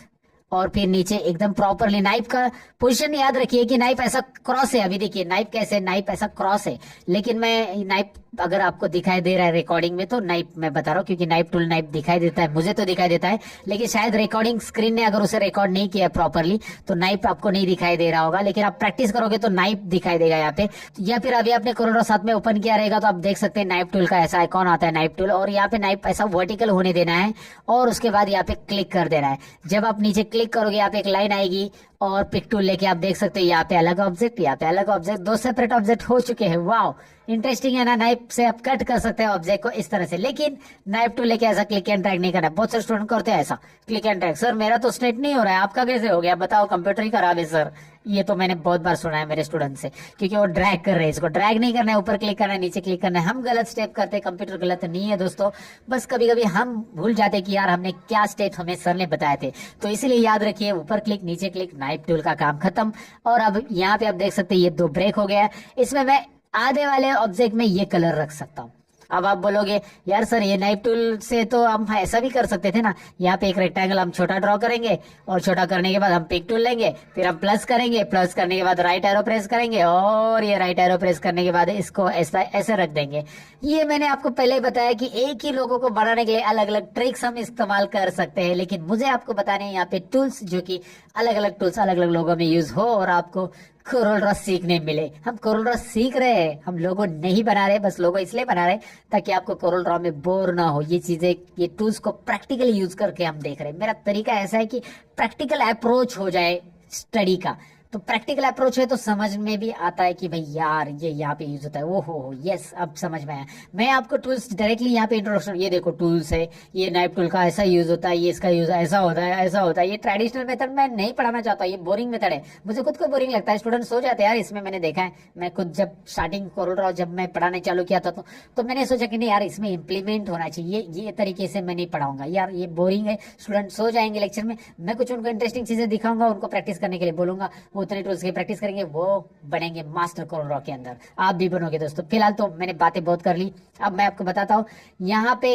और फिर नीचे एकदम प्रॉपरली। नाइफ का पोजीशन याद रखिए कि नाइफ ऐसा क्रॉस है। अभी देखिए नाइफ कैसे, नाइफ ऐसा क्रॉस है, लेकिन मैं नाइफ अगर आपको दिखाई दे रहा है रिकॉर्डिंग में तो नाइफ मैं बता रहा हूँ, क्योंकि नाइफ टूल नाइफ दिखाई देता है, मुझे तो दिखाई देता है, लेकिन शायद रिकॉर्डिंग स्क्रीन ने अगर उसे रिकॉर्ड नहीं किया प्रॉपरली तो नाइफ आपको नहीं दिखाई दे रहा होगा, लेकिन आप प्रैक्टिस करोगे तो नाइफ दिखाई देगा यहाँ पे। या फिर अभी आपने कोरोडा साथ में ओपन किया रहेगा तो आप देख सकते हैं नाइफ टूल का ऐसा आइकॉन आता है, नाइफ टूल, और यहाँ पे नाइफ ऐसा वर्टिकल होने देना है, और उसके बाद यहाँ पे क्लिक कर देना है। जब आप नीचे क्लिक करोगे यहाँ पे एक लाइन आएगी, और पिक टूल लेके आप देख सकते हैं यहाँ पे अलग ऑब्जेक्ट, यहाँ पे अलग ऑब्जेक्ट, 2 सेपरेट ऑब्जेक्ट हो चुके हैं। वाओ, इंटरेस्टिंग है ना। नाइफ से आप कट कर सकते हैं ऑब्जेक्ट को इस तरह से, लेकिन नाइफ टूल लेके ऐसा क्लिक एंड ड्रैग नहीं करना। बहुत सारे स्टूडेंट करते हैं ऐसा क्लिक एंड ड्रैग। सर मेरा तो स्ट्रेट नहीं हो रहा है, आपका कैसे हो गया, बताओ, कंप्यूटर ही खराब है सर। ये तो मैंने बहुत बार सुना है मेरे स्टूडेंट से, क्योंकि वो ड्रैग कर रहे हैं। इसको ड्रैग नहीं करना है, ऊपर क्लिक करना है, नीचे क्लिक करना है। हम गलत स्टेप करते हैं, कंप्यूटर गलत नहीं है दोस्तों, बस कभी कभी हम भूल जाते हैं कि यार हमने क्या स्टेप हमें सर ने बताए थे। तो इसीलिए याद रखिए, ऊपर क्लिक नीचे क्लिक, नाइफ टूल का काम खत्म। और अब यहाँ पे आप देख सकते हैं ये 2 ब्रेक हो गया। इसमें मैं आधे वाले ऑब्जेक्ट में ये कलर रख सकता हूँ, अब आप बोलोगे यार सर ये नाइफ टूल से तो हम ऐसा भी कर सकते थे ना, यहाँ पे एक रेक्टेंगल हम छोटा ड्रॉ करेंगे और छोटा करने के बाद हम पिक टूल लेंगे, फिर हम प्लस करेंगे, प्लस करने के बाद राइट एरो प्रेस करेंगे और ये राइट एरो प्रेस करने के बाद इसको ऐसा ऐसे रख देंगे। ये मैंने आपको पहले ही बताया कि एक ही लोगों को बनाने के लिए अलग अलग ट्रिक्स हम इस्तेमाल कर सकते हैं, लेकिन मुझे आपको बताने हैं यहाँ पे टूल्स जो कि अलग अलग टूल्स अलग अलग लोगों में यूज हो और आपको कोरल ड्रॉ सीखने मिले। हम कोरल ड्रॉ सीख रहे हैं, हम लोगो नहीं बना रहे, बस लोगो इसलिए बना रहे ताकि आपको कोरल ड्रॉ में बोर ना हो। ये चीजें, ये टूल्स को प्रैक्टिकली यूज करके हम देख रहे हैं। मेरा तरीका ऐसा है कि प्रैक्टिकल अप्रोच हो जाए स्टडी का, तो प्रैक्टिकल अप्रोच है तो समझ में भी आता है कि भाई यार ये यहाँ पे यूज होता है। वो हो यस, अब समझ में आया। मैं आपको टूल्स डायरेक्टली यहाँ पे इंट्रोडक्शन, ये देखो टूल्स है, ये नाइफ टूल का ऐसा यूज होता है, ये इसका यूज ऐसा होता है, ऐसा होता है। ये ट्रेडिशनल मेथड मैं नहीं पढ़ाना चाहता, ये बोरिंग मेथड है, मुझे खुद को बोरिंग लगता है। स्टूडेंट सो जाते हैं यार इसमें, मैंने देखा है। मैं खुद जब स्टार्टिंग कोरल ड्रॉ जब मैं पढ़ाने चालू किया था तो मैंने सोचा कि नहीं यार इसमें इंप्लीमेंट होना चाहिए, ये तरीके से मैं नहीं पढ़ाऊंगा यार, ये बोरिंग है, स्टूडेंट सो जाएंगे लेक्चर में। मैं कुछ उनको इंटरेस्टिंग चीजें दिखाऊंगा, उनको प्रैक्टिस करने के लिए बोलूंगा, वो उतने टूल्स की प्रैक्टिस करेंगे, वो बनेंगे मास्टर कोरल ड्रॉ के अंदर। आप भी बनोगे दोस्तों। फिलहाल तो मैंने बातें बहुत कर ली, अब मैं आपको बताता हूँ। यहाँ पे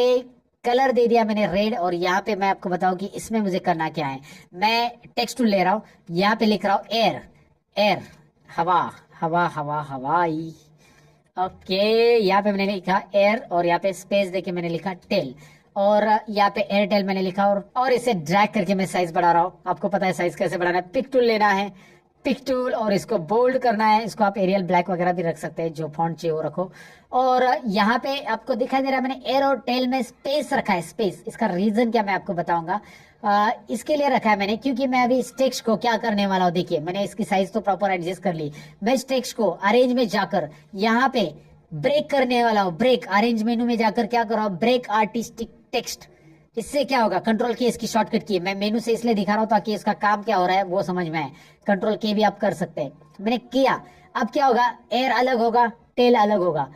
कलर दे दिया मैंने रेड, और यहाँ पे मैं आपको बताऊं कि इसमें मुझे करना क्या है। मैं टेक्स्ट टूल ले रहा हूँ, यहाँ पे लिख रहा हूँ एयर, एयर हवा, हवा हवा हवाई। ओके, यहाँ पे मैंने लिखा एयर और यहाँ पे स्पेस देके मैंने लिखा टेल, और यहाँ पे एयरटेल मैंने लिखा, और इसे ड्रैग करके मैं साइज बढ़ा रहा हूँ। आपको पता है साइज कैसे बढ़ाना है। पिक टूल लेना है, पिक टूल, और इसको बोल्ड करना है। इसको आप एरियल ब्लैक वगैरह भी रख सकते हैं, जो फॉन्ट चाहिए वो रखो। और यहाँ पे आपको दिखाई दे रहा है मैंने एयर और टेल में स्पेस रखा है, स्पेस। इसका रीजन क्या मैं आपको बताऊंगा। इसके लिए रखा है मैंने क्योंकि मैं अभी इस टेक्स्ट को क्या करने वाला हूँ। देखिए मैंने इसकी साइज तो प्रॉपर एडजस्ट कर ली। मैं इस टेक्स्ट को अरेंज में जाकर यहाँ पे ब्रेक करने वाला हूँ। ब्रेक, अरेंज मेनू में जाकर क्या कर रहा हूँ, ब्रेक आर्टिस्टिक टेक्स्ट। इससे क्या होगा, कंट्रोल के इसकी शॉर्टकट की मैं मेनू से इसलिए दिखा रहा हूं ताकि इसका काम क्या हो रहा है वो समझ में आए। कंट्रोल के भी आप कर सकते हैं, मैंने किया। अब क्या होगा, एयर अलग होगा, टेल अलग होगा।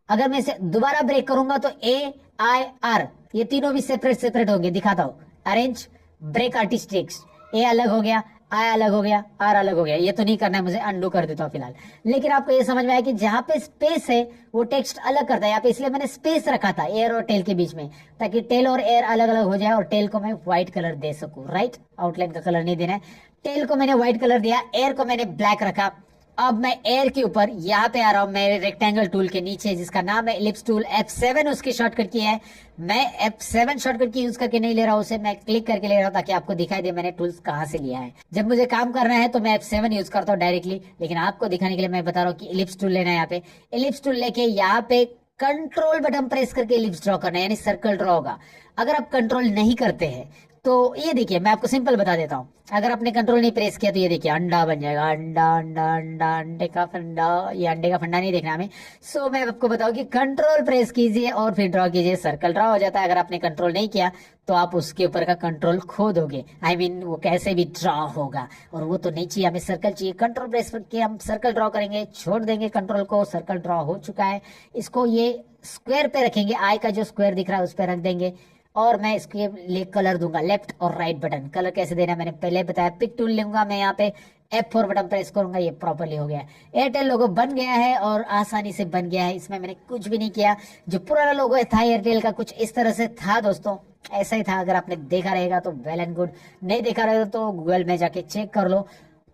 अगर मैं इसे दोबारा ब्रेक करूंगा तो ए आई आर ये तीनों भी सेपरेट सेपरेट होंगे। दिखाता हूं, अरेंज, ब्रेक आर्टिस्टिक्स, ए अलग हो गया, आई अलग हो गया, आर अलग हो गया। ये तो नहीं करना है मुझे, अंडू कर देता हूँ फिलहाल। लेकिन आपको ये समझ में आया कि जहां पे स्पेस है वो टेक्स्ट अलग करता है। यहाँ पे इसलिए मैंने स्पेस रखा था एयर और टेल के बीच में, ताकि टेल और एयर अलग अलग हो जाए और टेल को मैं व्हाइट कलर दे सकूं। राइट, आउटलाइन का कलर नहीं देना है। टेल को मैंने व्हाइट कलर दिया, एयर को मैंने ब्लैक रखा। अब मैं एयर के ऊपर यहाँ पे आ रहा हूँ, मेरे रेक्टेंगल टूल के नीचे जिसका नाम है इलिप्स टूल, F7 उसकी शॉर्टकट की है। मैं F7 शॉर्टकट की यूज करके नहीं ले रहा हूँ उसे, मैं क्लिक करके ले रहा हूँ ताकि आपको दिखाई दे मैंने टूल्स कहाँ से लिया है। जब मुझे काम करना है तो मैं F7 यूज करता हूँ डायरेक्टली, लेकिन आपको दिखाने के लिए मैं बता रहा हूँ कि इलिप्स टूल लेना है। यहाँ पे इलिप्स टूल लेके यहाँ पे कंट्रोल बटन प्रेस करके इलिप्स ड्रॉ करना है, यानी सर्कल ड्रॉ होगा। अगर आप कंट्रोल नहीं करते हैं तो ये देखिए, मैं आपको सिंपल बता देता हूँ। अगर आपने कंट्रोल नहीं प्रेस किया तो ये देखिए अंडा बन जाएगा, अंडा अंडा अंडा, अंडे का फंडा। ये अंडे का फंडा नहीं देखना हमें। सो मैं आपको बताऊं कि कंट्रोल प्रेस कीजिए और फिर ड्रॉ कीजिए, सर्कल ड्रॉ हो जाता है। अगर आपने कंट्रोल नहीं किया तो आप उसके ऊपर का कंट्रोल खो दोगे। I mean, वो कैसे भी ड्रॉ होगा, और वो तो नहीं चाहिए हमें, सर्कल चाहिए। कंट्रोल प्रेस करके हम सर्कल ड्रॉ करेंगे, छोड़ देंगे कंट्रोल को, सर्कल ड्रॉ हो चुका है। इसको ये स्क्वायर पे रखेंगे, आई का जो स्क्वायर दिख रहा है उस पर रख देंगे, और मैं इसके लिए कलर दूंगा, लेफ्ट और राइट बटन। कलर कैसे देना है मैंने पहले बताया। पिक टूल लूंगा मैं, यहाँ पे F4 बटन प्रेस करूंगा, ये प्रॉपर्ली हो गया। एयरटेल लोगो बन गया है और आसानी से बन गया है, इसमें मैंने कुछ भी नहीं किया। जो पुराना लोगो था एयरटेल का कुछ इस तरह से था दोस्तों, ऐसा ही था। अगर आपने देखा रहेगा तो वेल एंड गुड, नहीं देखा रहेगा तो गूगल में जाके चेक कर लो।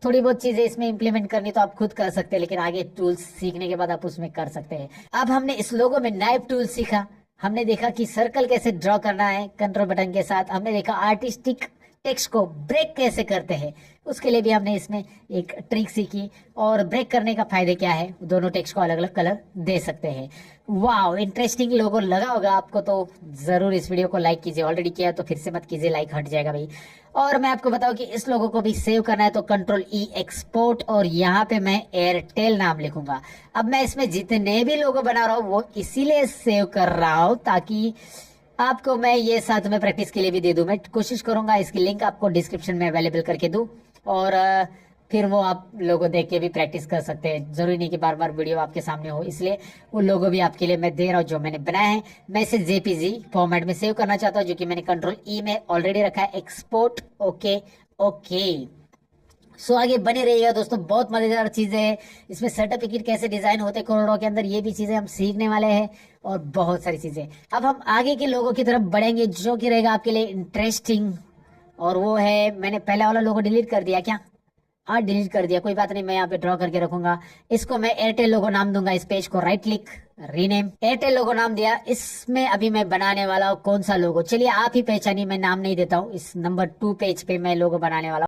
थोड़ी बहुत चीजें इसमें इंप्लीमेंट करनी तो आप खुद कर सकते हैं, लेकिन आगे टूल्स सीखने के बाद आप उसमें कर सकते हैं। अब हमने इस लोगो में नाइफ टूल सीखा, हमने देखा कि सर्कल कैसे ड्रॉ करना है कंट्रोल बटन के साथ, हमने देखा आर्टिस्टिक टेक्स्ट को ब्रेक कैसे करते हैं, उसके लिए भी हमने इसमें एक ट्रिक सीखी। और ब्रेक करने का फायदे क्या है, दोनों टेक्स्ट को अलग अलग कलर दे सकते हैं। वाओ, इंटरेस्टिंग लोगो लगा होगा आपको तो जरूर इस वीडियो को लाइक कीजिए। ऑलरेडी किया तो फिर से मत कीजिए, लाइक हट जाएगा भाई। और मैं आपको बताऊं कि इस लोगो को भी सेव करना है तो कंट्रोल E एक्सपोर्ट, और यहाँ पे मैं एयरटेल नाम लिखूंगा। अब मैं इसमें जितने भी लोगो बना रहा हूँ वो इसीलिए सेव कर रहा हूँ ताकि आपको मैं ये साथ में प्रैक्टिस के लिए भी दे दूं। मैं कोशिश करूंगा इसकी लिंक आपको डिस्क्रिप्शन में अवेलेबल करके दूं, और फिर वो आप लोगों देख के भी प्रैक्टिस कर सकते हैं। जरूरी नहीं कि बार बार वीडियो आपके सामने हो, इसलिए वो लोगो भी आपके लिए मैं दे रहा हूँ जो मैंने बनाया है। मैं इसे JPG फॉर्मेट में सेव करना चाहता हूँ, जो कि मैंने कंट्रोल E में ऑलरेडी रखा है। Export, okay okay. सो आगे बने रहिएगा दोस्तों, बहुत मजेदार चीजें हैं इसमें। सर्टिफिकेट कैसे डिजाइन होते हैं कोरोडो के अंदर, ये भी चीजें हम सीखने वाले हैं और बहुत सारी चीजें। अब हम आगे के लोगों की तरफ बढ़ेंगे जो कि रहेगा आपके लिए इंटरेस्टिंग, और वो है, मैंने पहले वाला लोगो डिलीट कर दिया क्या? हाँ डिलीट कर दिया, कोई बात नहीं, मैं यहाँ पे ड्रॉ करके रखूंगा। इसको मैं एयरटेल लोगो नाम दूंगा। इस पेज को राइट क्लिक, रीनेम, एयरटेल लोगो नाम दिया। इसमें अभी मैं बनाने वाला हूँ कौन सा लोगो, चलिए आप ही पहचानिए, मैं नाम नहीं देता हूँ। इस नंबर 2 पेज पे मैं लोगो बनाने वाला हूँ।